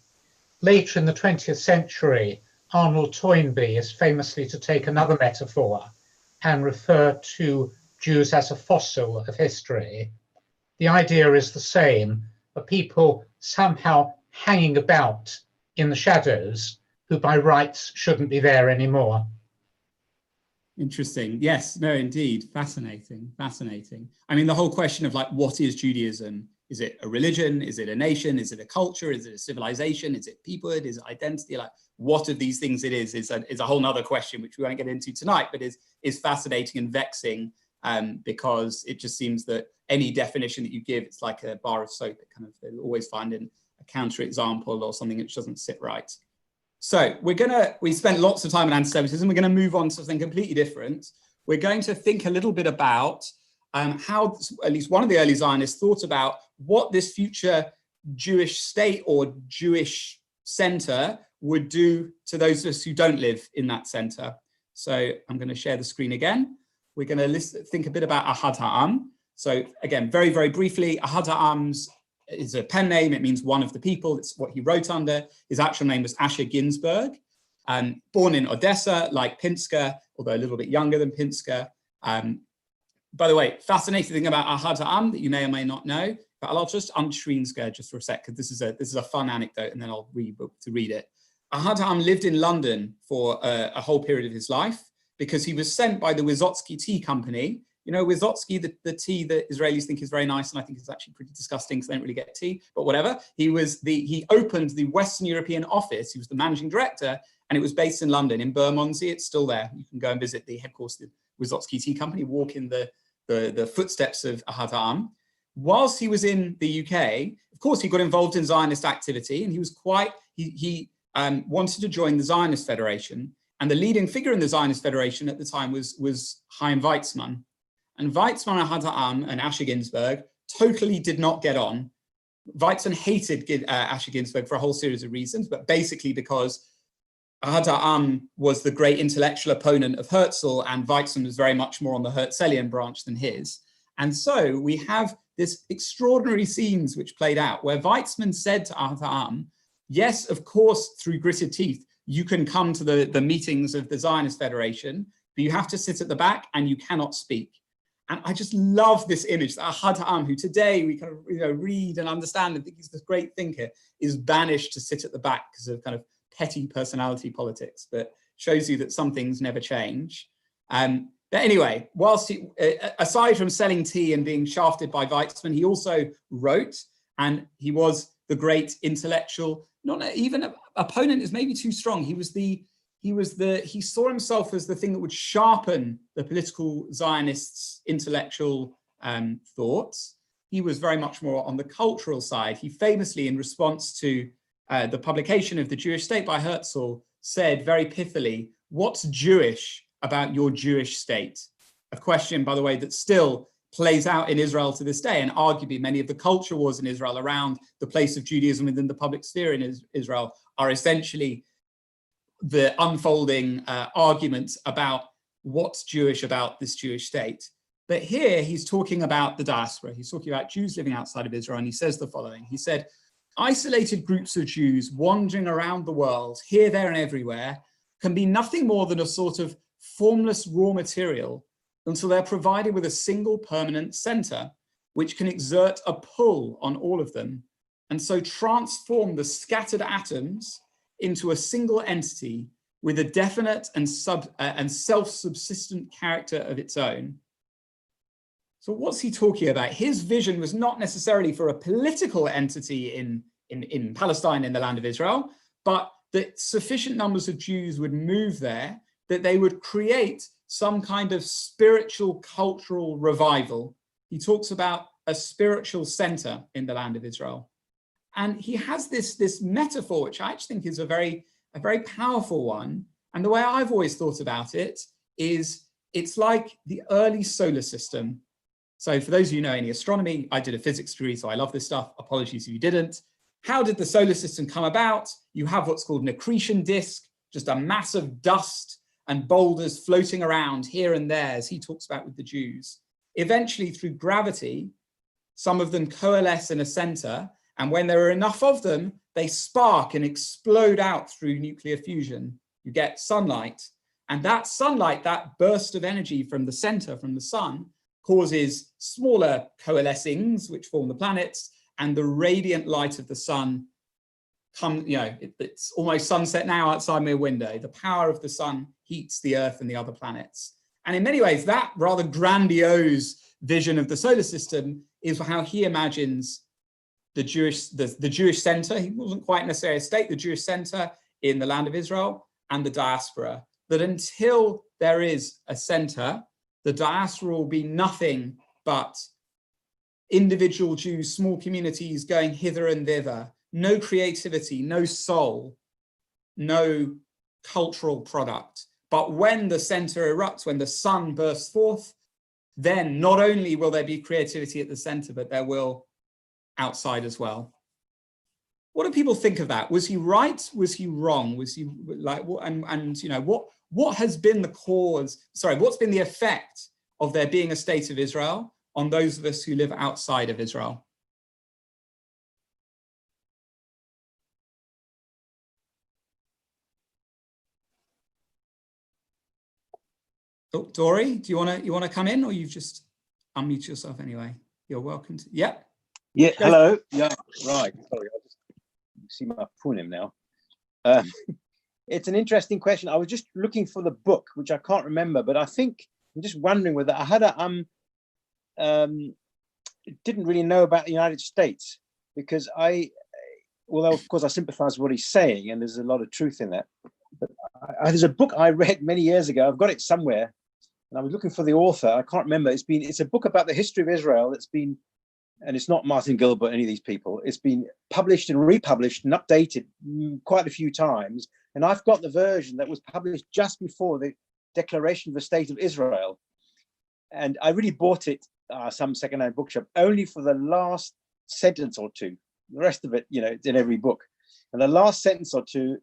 Later in the 20th century, Arnold Toynbee is famously to take another metaphor and refer to Jews as a fossil of history. The idea is the same, a people somehow hanging about in the shadows who by rights shouldn't be there anymore. Interesting. Yes, no, indeed. Fascinating. I mean, the whole question of like, what is Judaism Is it a religion? Is it a nation? Is it a culture? Is it a civilization? Is it peoplehood? Is it identity? Like, what of these things it is a whole nother question, which we won't get into tonight, but is fascinating and vexing, because it just seems that any definition that you give, it's like a bar of soap. It kind of, they'll always find a counterexample or something which doesn't sit right. So we spent lots of time on anti-Semitism. We're going to move on to something completely different. We're going to think a little bit about how at least one of the early Zionists thought about what this future Jewish state or Jewish center would do to those of us who don't live in that center. So I'm going to share the screen again. We're going to think a bit about Ahad Ha'am. So again, very, very briefly, Ahad Ha'am is a pen name. It means one of the people. It's what he wrote under. His actual name was Asher Ginsburg, born in Odessa, like Pinsker, although a little bit younger than Pinsker. By the way, fascinating thing about Ahad Ha'am that you may or may not know, but I'll just unschreenshare just for a sec, because this is a fun anecdote, and then I'll read it. Ahad Ha'am lived in London for a whole period of his life because he was sent by the Wysotsky tea company. You know, Wysotsky, the tea that Israelis think is very nice, and I think it's actually pretty disgusting because they don't really get tea, but whatever. He opened the Western European office. He was the managing director, and it was based in London, in Bermondsey. It's still there. You can go and visit the headquarters of the Wysotsky tea company, walk in the footsteps of Ahad Ha'am. Whilst he was in the UK, of course, he got involved in Zionist activity, and he was he wanted to join the Zionist Federation. And the leading figure in the Zionist Federation at the time was Chaim Weizmann. And Weizmann, Ahad Ha'am, and Asher Ginsburg totally did not get on. Weizmann hated Asher Ginsburg for a whole series of reasons, but basically because Ahad Ha'am was the great intellectual opponent of Herzl, and Weizmann was very much more on the Herzlian branch than his. And so we have this extraordinary scenes which played out where Weizmann said to Ahad Ha'am, yes, of course, through gritted teeth, you can come to the meetings of the Zionist Federation, but you have to sit at the back and you cannot speak. And I just love this image that Ahad Ha'am, who today we kind of read and understand and think he's this great thinker, is banished to sit at the back because of kind of petty personality politics, but shows you that some things never change. But anyway, whilst aside from selling tea and being shafted by Weizmann, he also wrote, and he was the great intellectual, not even opponent is maybe too strong. He saw himself as the thing that would sharpen the political Zionists' intellectual thoughts. He was very much more on the cultural side. He famously, in response to the publication of The Jewish State by Herzl, said very pithily, "What's Jewish about your Jewish state?" A question, by the way, that still plays out in Israel to this day, and arguably many of the culture wars in Israel around the place of Judaism within the public sphere in Israel are essentially the unfolding arguments about what's Jewish about this Jewish state. But here he's talking about the diaspora. He's talking about Jews living outside of Israel, and he says the following. He said, isolated groups of Jews wandering around the world, here, there, and everywhere, can be nothing more than a sort of formless raw material until they're provided with a single permanent center, which can exert a pull on all of them, and so transform the scattered atoms into a single entity with a definite and self-subsistent character of its own. So what's he talking about? His vision was not necessarily for a political entity in Palestine, in the land of Israel, but that sufficient numbers of Jews would move there, that they would create some kind of spiritual cultural revival. He talks about a spiritual center in the land of Israel. And he has this metaphor, which I actually think is a very powerful one. And the way I've always thought about it is it's like the early solar system. So for those of you who know any astronomy, I did a physics degree, so I love this stuff. Apologies if you didn't. How did the solar system come about? You have what's called an accretion disk, just a mass of dust and boulders floating around here and there, as he talks about with the Jews. Eventually, through gravity, some of them coalesce in a center, and when there are enough of them, they spark and explode out through nuclear fusion. You get sunlight, and that sunlight, that burst of energy from the center, from the sun, causes smaller coalescings, which form the planets, and the radiant light of the sun it's almost sunset now outside my window. The power of the sun heats the Earth and the other planets. And in many ways, that rather grandiose vision of the solar system is how he imagines the Jewish center. He wasn't quite necessarily a state, the Jewish center in the land of Israel, and the diaspora. That until there is a center, the diaspora will be nothing but individual Jews, small communities going hither and thither, no creativity, no soul, no cultural product. But when the center erupts, when the sun bursts forth, then not only will there be creativity at the center, but there will outside as well. What do people think of that? Was he right? Was he wrong? Was he like, and you know, what has been the cause, sorry, what's been the effect of there being a state of Israel on those of us who live outside of Israel? Oh, Dory, do you want to come in, or you've just unmute yourself anyway? You're welcome to. Yeah. Yeah. Hello. Yeah. Right. Sorry, I'll just see my full name now. It's an interesting question. I was just looking for the book, which I can't remember, but I think I'm just wondering whether I had a didn't really know about the United States, because although of course I sympathize with what he's saying, and there's a lot of truth in that. But there's a book I read many years ago. I've got it somewhere. And I was looking for the author. I can't remember. It's a book about the history of Israel. It's been, and it's not Martin Gilbert, any of these people. It's been published and republished and updated quite a few times. And I've got the version that was published just before the Declaration of the State of Israel. And I really bought it, some secondhand bookshop, only for the last sentence or two. The rest of it, you know, it's in every book. And the last sentence or two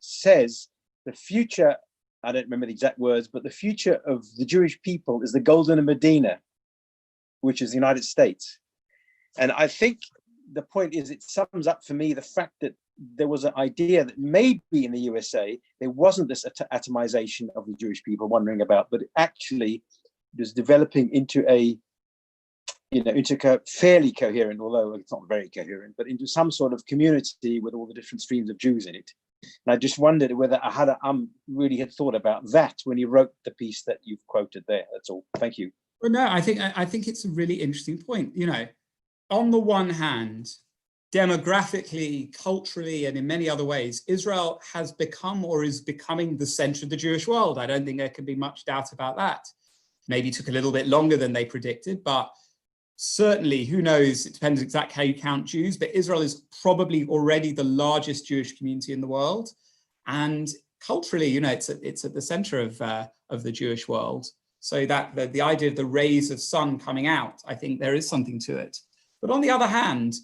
says the future, I don't remember the exact words, but the future of the Jewish people is the Golden Medina, which is the United States. And I think the point is, it sums up for me the fact that there was an idea that maybe in the USA, there wasn't this atomization of the Jewish people wandering about, but it actually was developing into a, you know, into fairly coherent, although it's not very coherent, but into some sort of community with all the different streams of Jews in it. And I just wondered whether Ahad really had thought about that when he wrote the piece that you've quoted there. That's all. Thank you. Well, no, I think it's a really interesting point. You know, on the one hand, demographically, culturally, and in many other ways, Israel has become or is becoming the center of the Jewish world. I don't think there can be much doubt about that. Maybe took a little bit longer than they predicted, but certainly, who knows, it depends exactly how you count Jews, but Israel is probably already the largest Jewish community in the world. And culturally, you know, it's at the center of the Jewish world. So that the idea of the rays of sun coming out, I think there is something to it. But on the other hand,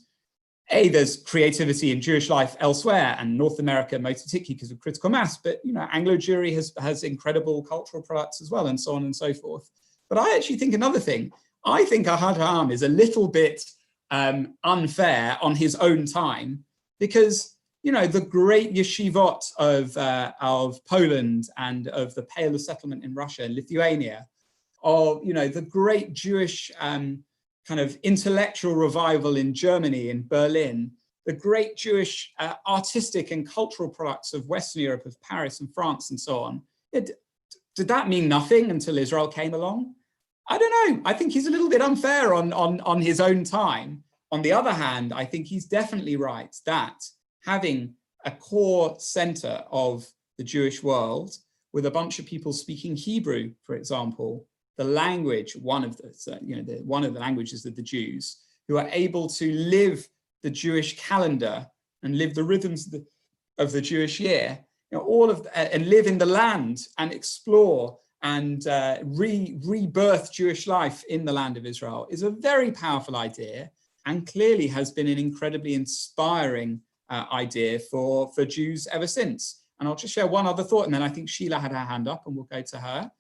there's creativity in Jewish life elsewhere, and North America, most particularly because of critical mass, but, you know, Anglo Jewry has incredible cultural products as well, and so on and so forth. But I actually think another thing, I think Ahad Ha'am is a little bit unfair on his own time, because, you know, the great yeshivot of Poland and of the Pale settlement in Russia and Lithuania, of, you know, the great Jewish kind of intellectual revival in Germany, in Berlin, the great Jewish artistic and cultural products of Western Europe, of Paris and France and so on. Did that mean nothing until Israel came along? I don't know. I think he's a little bit unfair on his own time. On the other hand, I think he's definitely right that having a core center of the Jewish world with a bunch of people speaking Hebrew, for example, the language, one of the languages of the Jews, who are able to live the Jewish calendar and live the rhythms of the Jewish year, you know, and live in the land and explore and rebirth Jewish life in the land of Israel, is a very powerful idea, and clearly has been an incredibly inspiring idea for Jews ever since. And I'll just share one other thought, and then I think Sheila had her hand up, and we'll go to her.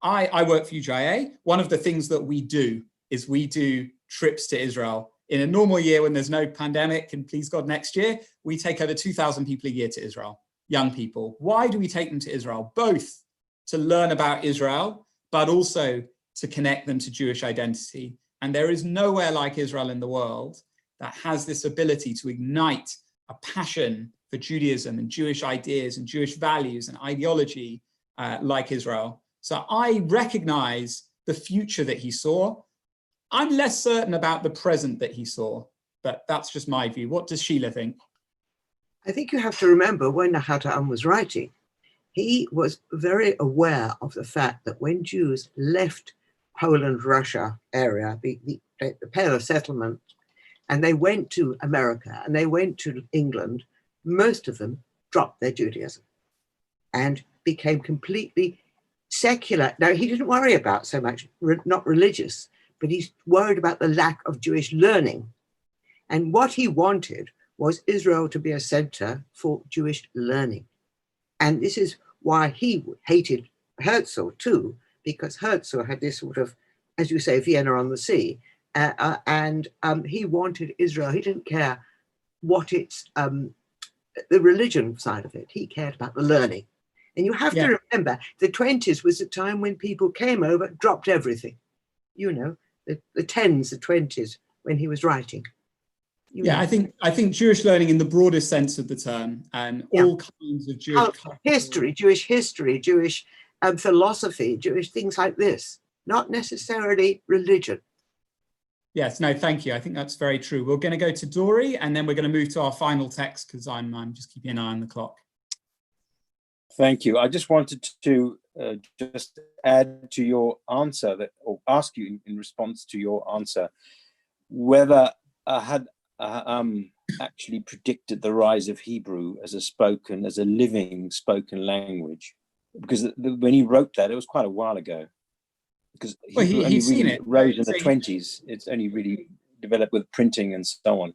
I work for UJIA. One of the things that we do is we do trips to Israel. In a normal year when there's no pandemic, and please God next year, we take over 2,000 people a year to Israel, young people. Why do we take them to Israel? Both to learn about Israel, but also to connect them to Jewish identity. And there is nowhere like Israel in the world that has this ability to ignite a passion for Judaism and Jewish ideas and Jewish values and ideology like Israel. So I recognize the future that he saw. I'm less certain about the present that he saw. but that's just my view. What does Sheila think? I think you have to remember when Nakhata was writing, he was very aware of the fact that when Jews left Poland, Russia area, the Pale of Settlement, and they went to America and they went to England, most of them dropped their Judaism and became completely secular. Now, he didn't worry about so much, not religious, but he's worried about the lack of Jewish learning. And what he wanted was Israel to be a center for Jewish learning. And this is why he hated Herzl too, because Herzl had this sort of, as you say, Vienna on the sea. And he wanted Israel. He didn't care what it's, the religion side of it. He cared about the learning. And you have to remember, the 20s was a time when people came over, dropped everything. You know, the 10s, the 20s, when he was writing. I think Jewish learning in the broadest sense of the term, and all kinds of Jewish history, Jewish philosophy, Jewish things like this, not necessarily religion. Yes, no, thank you. I think that's very true. We're going to go to Dory, and then we're going to move to our final text because I'm just keeping an eye on the clock. Thank you. I just wanted to just add to your answer that, or ask you in response to your answer, whether I had actually predicted the rise of Hebrew as a living spoken language, because when he wrote that, it was quite a while ago. Because he's seen it. Rose in the 20s. It's only really developed with printing and so on.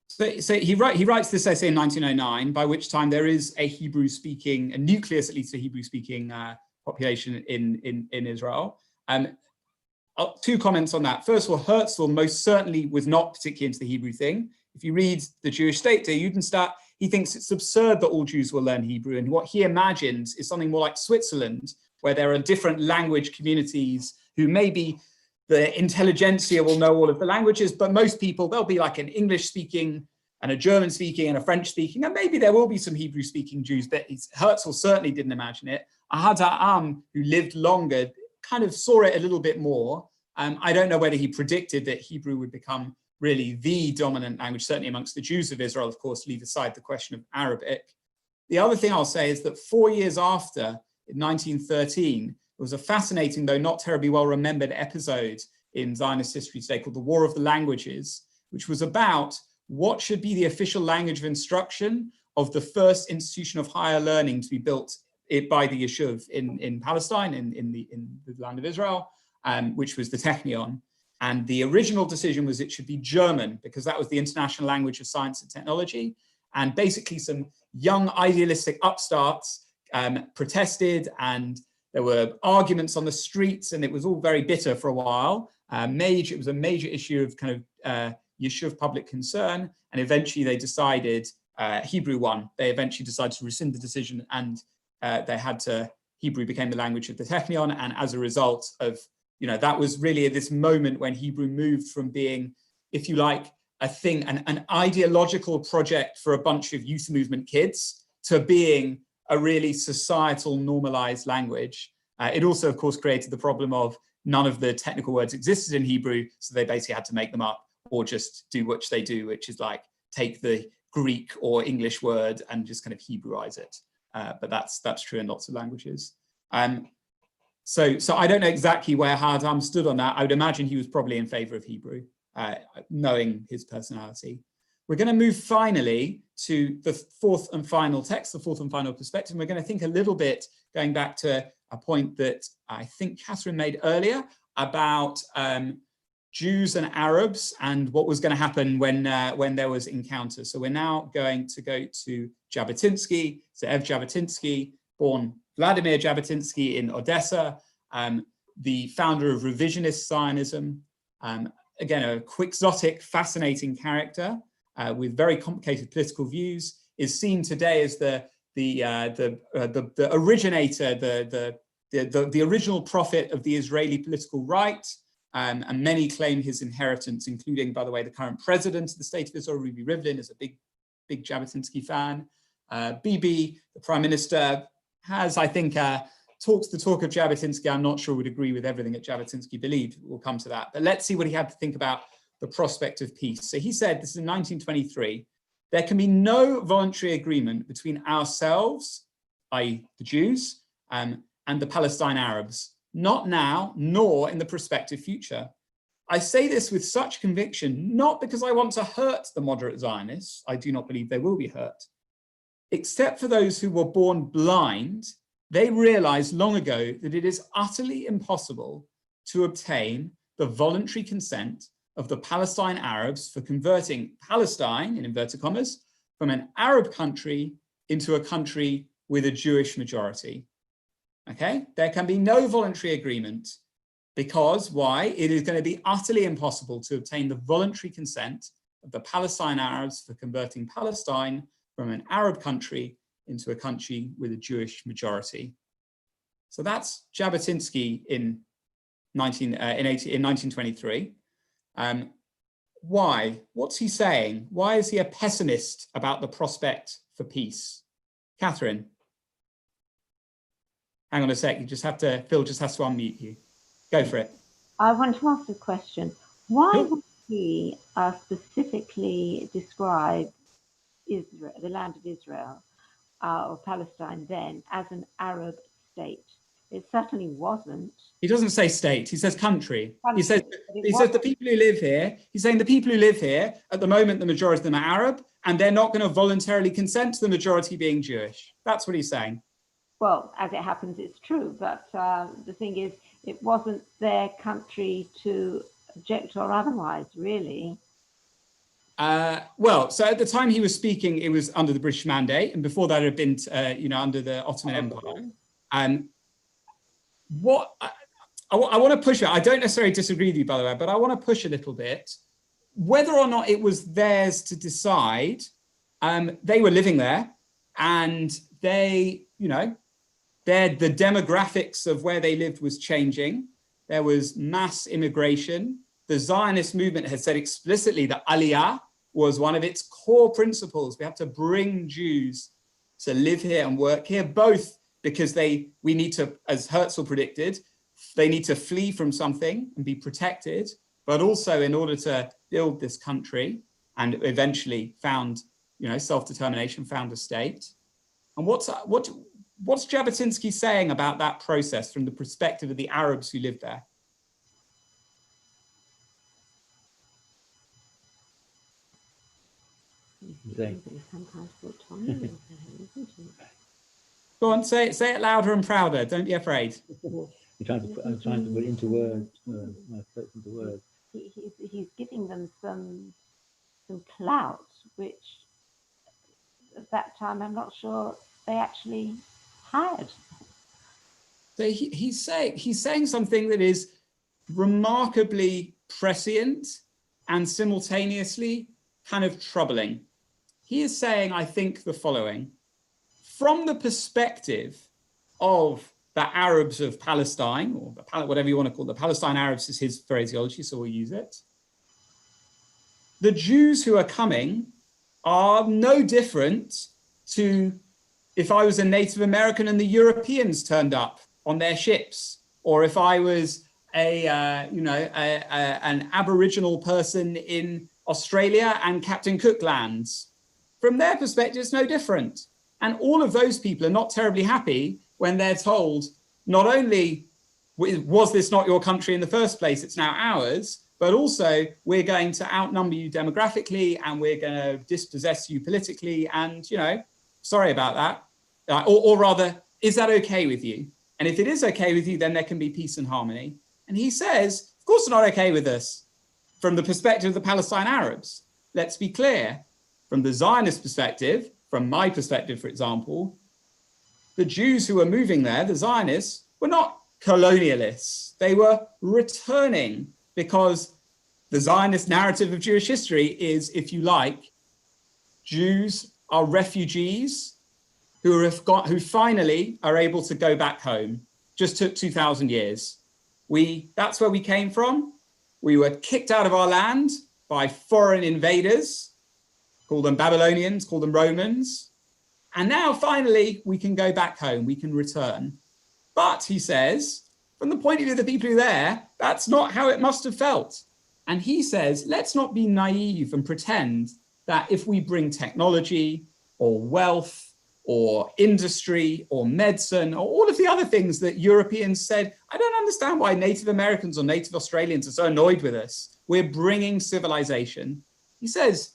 So he writes this essay in 1909, by which time there is a Hebrew-speaking, a nucleus at least, a Hebrew-speaking population in Israel. Two comments on that. First of all, Herzl most certainly was not particularly into the Hebrew thing. If you read the Jewish State, he thinks it's absurd that all Jews will learn Hebrew, and what he imagines is something more like Switzerland, where there are different language communities who maybe the intelligentsia will know all of the languages, but most people, there'll be like an English-speaking and a German-speaking and a French-speaking, and maybe there will be some Hebrew-speaking Jews, but Herzl certainly didn't imagine it. Ahad Ha'am, who lived longer, kind of saw it a little bit more. I don't know whether he predicted that Hebrew would become really the dominant language, certainly amongst the Jews of Israel, of course, leave aside the question of Arabic. The other thing I'll say is that 4 years after, in 1913, there was a fascinating, though not terribly well remembered episode in Zionist history today called the War of the Languages, which was about what should be the official language of instruction of the first institution of higher learning to be built by the Yeshuv in Palestine, in the land of Israel, which was the Technion. And the original decision was it should be German, because that was the international language of science and technology. And basically some young idealistic upstarts protested, and there were arguments on the streets, and it was all very bitter for a while. It was a major issue of kind of Yeshuv public concern, and eventually they decided, Hebrew won. They eventually decided to rescind the decision, and Hebrew became the language of the Technion, and as a result of, that was really at this moment when Hebrew moved from being, if you like, an ideological project for a bunch of youth movement kids to being a really societal normalized language. It also, of course, created the problem of none of the technical words existed in Hebrew, so they basically had to make them up or just do what they do, which is like take the Greek or English word and just kind of Hebrewize it. But that's true in lots of languages. So I don't know exactly where Hardam stood on that. I would imagine he was probably in favor of Hebrew, knowing his personality. We're going to move finally to the fourth and final text, the fourth and final perspective. We're going to think a little bit, going back to a point that I think Catherine made earlier about Jews and Arabs and what was going to happen when there was encounter. So we're now going to go to Jabotinsky, Ze'ev Jabotinsky, born Vladimir Jabotinsky in Odessa, the founder of revisionist Zionism. Again, a quixotic, fascinating character with very complicated political views, is seen today as the originator, the original prophet of the Israeli political right. And many claim his inheritance, including, by the way, the current president of the state of Israel, Ruvi Rivlin, is a big Jabotinsky fan. Bibi, the prime minister, has, I think, talks the talk of Jabotinsky. I'm not sure would agree with everything that Jabotinsky believed. We'll come to that. But let's see what he had to think about the prospect of peace. So he said, this is in 1923, there can be no voluntary agreement between ourselves, i.e. the Jews, and the Palestine Arabs, not now, nor in the prospective future. I say this with such conviction, not because I want to hurt the moderate Zionists, I do not believe they will be hurt, except for those who were born blind. They realized long ago that it is utterly impossible to obtain the voluntary consent of the Palestine Arabs for converting Palestine, in inverted commas, from an Arab country into a country with a Jewish majority. Okay, there can be no voluntary agreement because why? It is going to be utterly impossible to obtain the voluntary consent of the Palestine Arabs for converting Palestine from an Arab country into a country with a Jewish majority. So that's Jabotinsky in 1923. Why? What's he saying? Why is he a pessimist about the prospect for peace? Catherine? Hang on a sec, Phil just has to unmute you. Go for it. I want to ask a question. Why would he specifically describe Israel, the land of Israel, or Palestine then, as an Arab state? It certainly wasn't. He doesn't say state, he says country. He says the people who live here, he's saying the people who live here, at the moment, the majority of them are Arab, and they're not going to voluntarily consent to the majority being Jewish. That's what he's saying. Well, as it happens, it's true, but the thing is, it wasn't their country to object or otherwise, really. Well, so at the time he was speaking, it was under the British Mandate, and before that it had been, under the Ottoman Empire. What I want to push it, I don't necessarily disagree with you, by the way, but I want to push a little bit. Whether or not it was theirs to decide, they were living there, and they, the demographics of where they lived was changing. There was mass immigration. The Zionist movement had said explicitly that Aliyah was one of its core principles. We have to bring Jews to live here and work here, both because we need to, as Herzl predicted, they need to flee from something and be protected, but also in order to build this country and eventually found, self-determination, found a state. And what's Jabotinsky saying about that process from the perspective of the Arabs who lived there? Go on, say it louder and prouder. Don't be afraid. I'm trying to put into words. He's giving them some clout, which at that time I'm not sure they actually had. So he's saying something that is remarkably prescient and simultaneously kind of troubling. He is saying, I think, the following. From the perspective of the Arabs of Palestine, or whatever you want to call it, the Palestine Arabs is his phraseology, so we'll use it. The Jews who are coming are no different to if I was a Native American and the Europeans turned up on their ships, or if I was an Aboriginal person in Australia and Captain Cook lands. From their perspective, it's no different. And all of those people are not terribly happy when they're told, not only was this not your country in the first place, it's now ours, but also we're going to outnumber you demographically and we're going to dispossess you politically. And, sorry about that. Or rather, is that okay with you? And if it is okay with you, then there can be peace and harmony. And he says, of course, it's not okay with us from the perspective of the Palestine Arabs. Let's be clear. From the Zionist perspective, from my perspective, for example, the Jews who were moving there, the Zionists, were not colonialists. They were returning because the Zionist narrative of Jewish history is, if you like, Jews are refugees who finally are able to go back home. Just took 2,000 years. That's where we came from. We were kicked out of our land by foreign invaders, call them Babylonians, call them Romans. And now finally we can go back home, we can return. But he says, from the point of view of the people who are there, that's not how it must have felt. And he says, let's not be naive and pretend that if we bring technology or wealth or industry or medicine or all of the other things that Europeans said, I don't understand why Native Americans or Native Australians are so annoyed with us. We're bringing civilization. He says,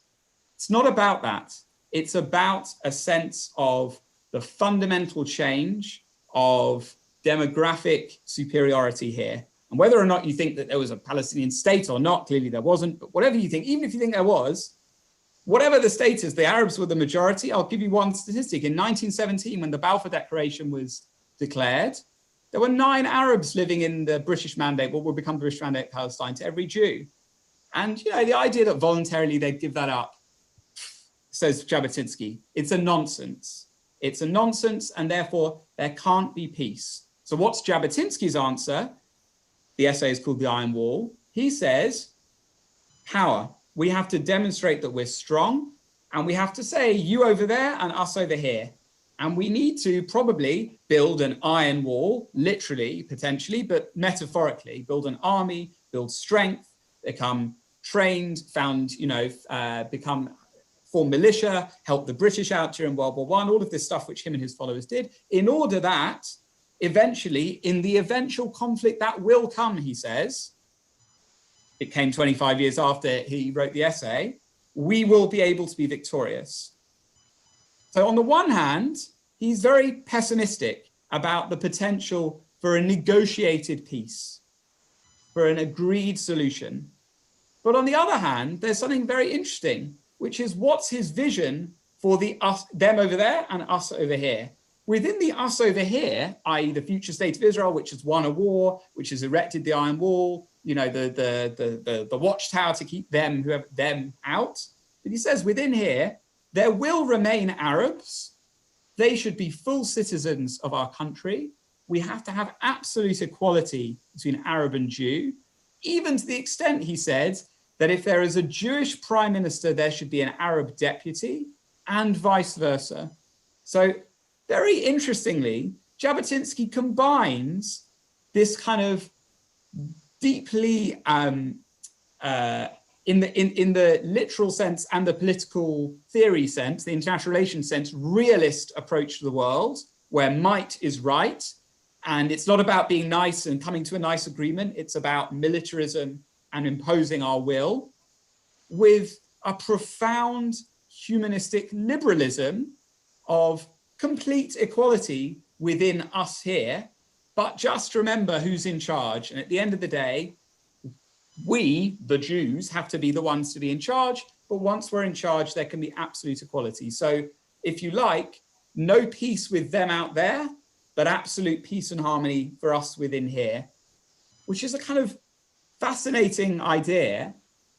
it's not about that. It's about a sense of the fundamental change of demographic superiority here. And whether or not you think that there was a Palestinian state or not, clearly there wasn't, but whatever you think, even if you think there was, whatever the state is, the Arabs were the majority. I'll give you one statistic. In 1917, when the Balfour Declaration was declared, there were 9 Arabs living in the British Mandate, what would become the British Mandate Palestine, to every Jew. And you know, the idea that voluntarily they'd give that up, says Jabotinsky, it's a nonsense. It's a nonsense, and therefore there can't be peace. So what's Jabotinsky's answer? The essay is called The Iron Wall. He says, power. We have to demonstrate that we're strong, and we have to say you over there and us over here. And we need to probably build an iron wall, literally, potentially, but metaphorically, build an army, build strength, become trained, form militia, help the British out during World War I, all of this stuff which him and his followers did, in order that eventually, in the eventual conflict that will come, he says, it came 25 years after he wrote the essay, we will be able to be victorious. So on the one hand, he's very pessimistic about the potential for a negotiated peace, for an agreed solution. But on the other hand, there's something very interesting, which is what's his vision for the them over there and us over here. Within the us over here, i.e. the future state of Israel, which has won a war, which has erected the Iron Wall, you know, the watchtower to keep them out. But he says within here, there will remain Arabs. They should be full citizens of our country. We have to have absolute equality between Arab and Jew, even to the extent, he said, that if there is a Jewish prime minister, there should be an Arab deputy and vice versa. So very interestingly, Jabotinsky combines this kind of deeply, in the literal sense and the political theory sense, the international relations sense, realist approach to the world, where might is right. And it's not about being nice and coming to a nice agreement. It's about militarism and imposing our will, with a profound humanistic liberalism of complete equality within us here. But just remember who's in charge. And at the end of the day, we, the Jews, have to be the ones to be in charge. But once we're in charge, there can be absolute equality. So if you like, no peace with them out there, but absolute peace and harmony for us within here, which is a kind of fascinating idea.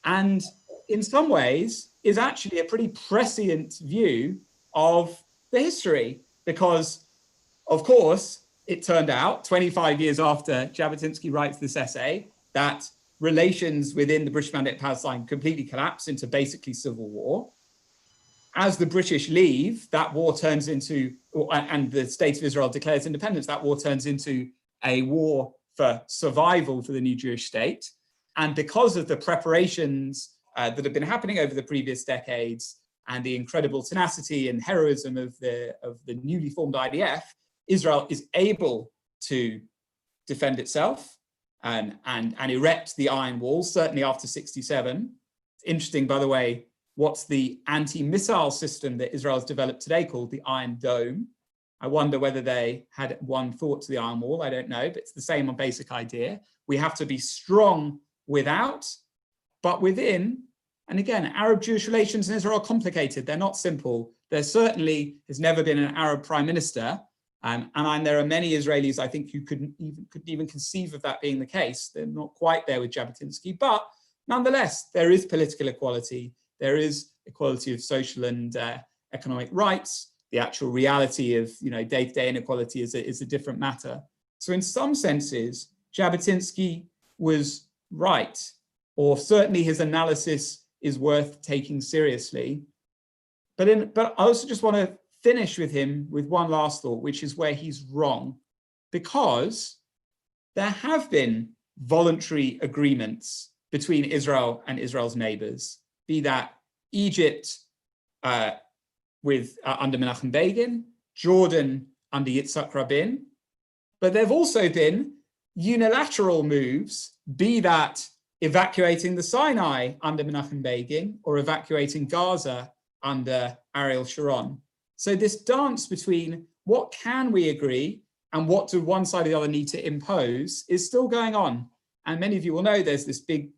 And in some ways is actually a pretty prescient view of the history, because of course, it turned out 25 years after Jabotinsky writes this essay that relations within the British Mandate Palestine completely collapse into basically civil war. As the British leave, that war turns into, and the state of Israel declares independence, that war turns into a war for survival for the new Jewish state. And because of the preparations that have been happening over the previous decades and the incredible tenacity and heroism of the newly formed IDF, Israel is able to defend itself and erect the Iron Wall, certainly after 1967. It's interesting, by the way, what's the anti-missile system that Israel has developed today called the Iron Dome. I wonder whether they had one thought to the Iron Wall, I don't know, but it's the same basic idea. We have to be strong without, but within. And again, Arab-Jewish relations in Israel are complicated. They're not simple. There certainly has never been an Arab prime minister. And there are many Israelis, I think, who couldn't even conceive of that being the case. They're not quite there with Jabotinsky, but nonetheless, there is political equality. There is equality of social and economic rights. The actual reality of day-to-day inequality is a different matter. So in some senses, Jabotinsky was right, or certainly his analysis is worth taking seriously. But I also just want to finish with him with one last thought, which is where he's wrong, because there have been voluntary agreements between Israel and Israel's neighbors, be that Egypt under Menachem Begin, Jordan under Yitzhak Rabin, but there have also been unilateral moves, be that evacuating the Sinai under Menachem Begin or evacuating Gaza under Ariel Sharon. So this dance between what can we agree and what do one side or the other need to impose is still going on. And many of you will know there's this big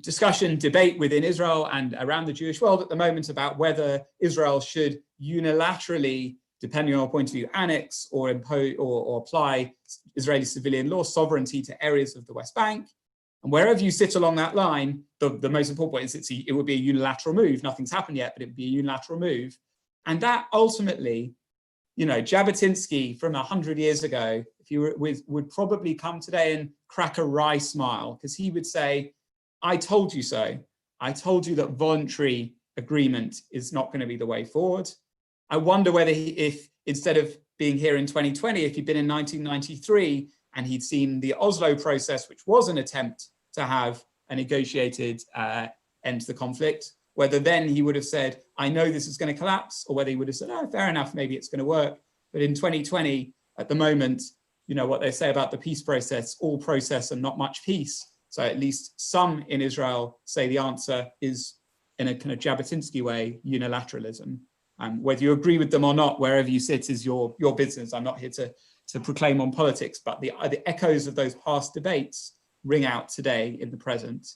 discussion, debate within Israel and around the Jewish world at the moment about whether Israel should unilaterally, depending on our point of view, annex or impose or apply Israeli civilian law sovereignty to areas of the West Bank. And wherever you sit along that line, the most important point is it would be a unilateral move. Nothing's happened yet, but it would be a unilateral move. And that ultimately, you know, Jabotinsky from 100 years ago, if you were would probably come today and crack a wry smile, because he would say, I told you so. I told you that voluntary agreement is not going to be the way forward. I wonder whether if instead of being here in 2020, if he'd been in 1993 and he'd seen the Oslo process, which was an attempt to have a negotiated end to the conflict, whether then he would have said, I know this is going to collapse, or whether he would have said, oh, fair enough, maybe it's going to work. But in 2020, at the moment, you know what they say about the peace process, all process and not much peace. So at least some in Israel say the answer is, in a kind of Jabotinsky way, unilateralism. Whether you agree with them or not, wherever you sit is your business. I'm not here to proclaim on politics, but the echoes of those past debates ring out today in the present.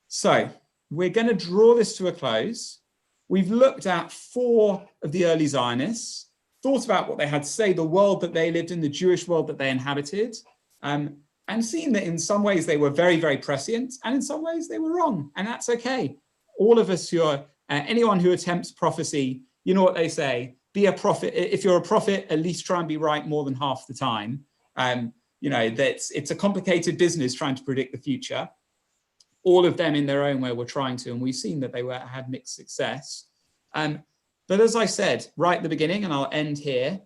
So we're going to draw this to a close. We've looked at 4 of the early Zionists, thought about what they had to say, the world that they lived in, the Jewish world that they inhabited, and seen that in some ways they were very, very prescient, and in some ways they were wrong, and that's okay. All of us who are, anyone who attempts prophecy, you know what they say, be a prophet. If you're a prophet, at least try and be right more than half the time. You know, it's a complicated business trying to predict the future. All of them in their own way were trying to, and we've seen that they had mixed success. But as I said right at the beginning, and I'll end here,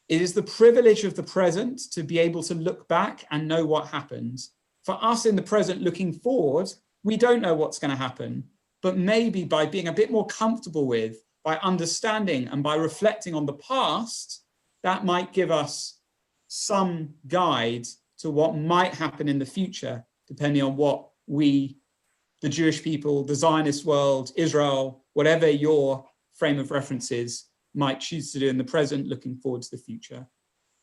it is the privilege of the present to be able to look back and know what happened. For us in the present looking forward, we don't know what's going to happen, but maybe by being a bit more comfortable with, by understanding and by reflecting on the past, that might give us some guide to what might happen in the future, depending on what we, the Jewish people, the Zionist world, Israel, whatever your frame of reference is, might choose to do in the present, looking forward to the future.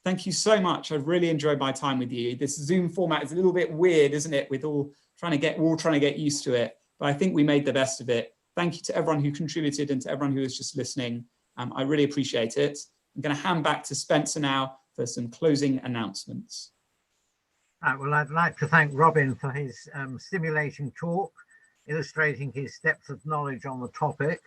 Thank you so much. I've really enjoyed my time with you. This Zoom format is a little bit weird, isn't it? We're all trying to get used to it, but I think we made the best of it. Thank you to everyone who contributed and to everyone who was just listening. I really appreciate it. I'm going to hand back to Spencer now for some closing announcements. Well, I'd like to thank Robin for his stimulating talk, illustrating his depth of knowledge on the topic.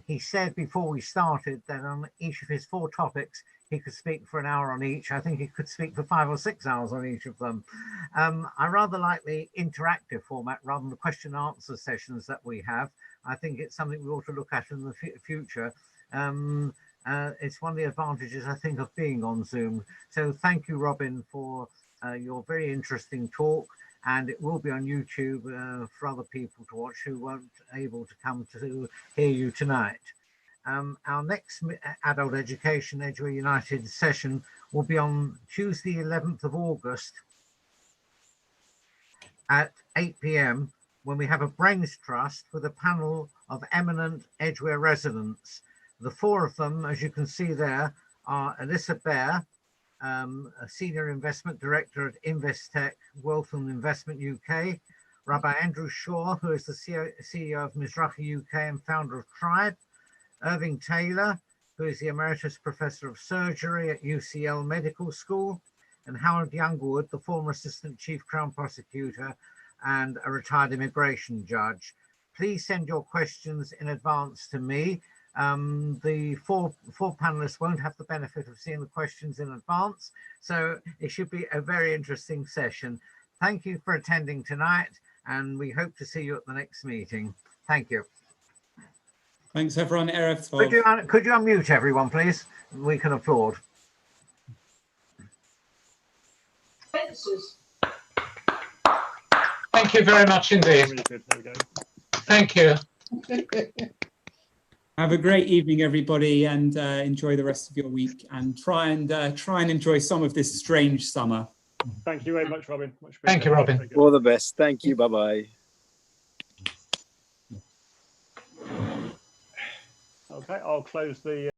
He said before we started that on each of his 4 topics, he could speak for an hour on each. I think he could speak for 5 or 6 hours on each of them. I rather like the interactive format rather than the question and answer sessions that we have. I think it's something we ought to look at in the future. It's one of the advantages, I think, of being on Zoom. So thank you, Robin, for your very interesting talk. And it will be on YouTube for other people to watch who weren't able to come to hear you tonight. Our next Adult Education Edgeware United session will be on Tuesday, 11th of August at 8 p.m. when we have a brains trust with a panel of eminent Edgeware residents. The 4 of them, as you can see there, are Alyssa Bear, a Senior Investment Director at Investec Wealth and Investment UK, Rabbi Andrew Shaw, who is the CEO of Mizrahi UK and founder of Tribe, Irving Taylor, who is the Emeritus Professor of Surgery at UCL Medical School, and Howard Youngwood, the former Assistant Chief Crown Prosecutor and a retired immigration judge. Please send your questions in advance to me. The four panelists won't have the benefit of seeing the questions in advance, so it should be a very interesting session. Thank you for attending tonight, and we hope to see you at the next meeting. Thank you. Thanks, everyone. Erev Tov. Could you unmute everyone, please? We can applaud. Thank you very much indeed. Really good. There we go. Thank you. Have a great evening, everybody, and enjoy the rest of your week. And try and enjoy some of this strange summer. Thank you very much, Robin. Much Thank you, Robin. appreciated. All the best. Thank you. Bye-bye. Okay, I'll close the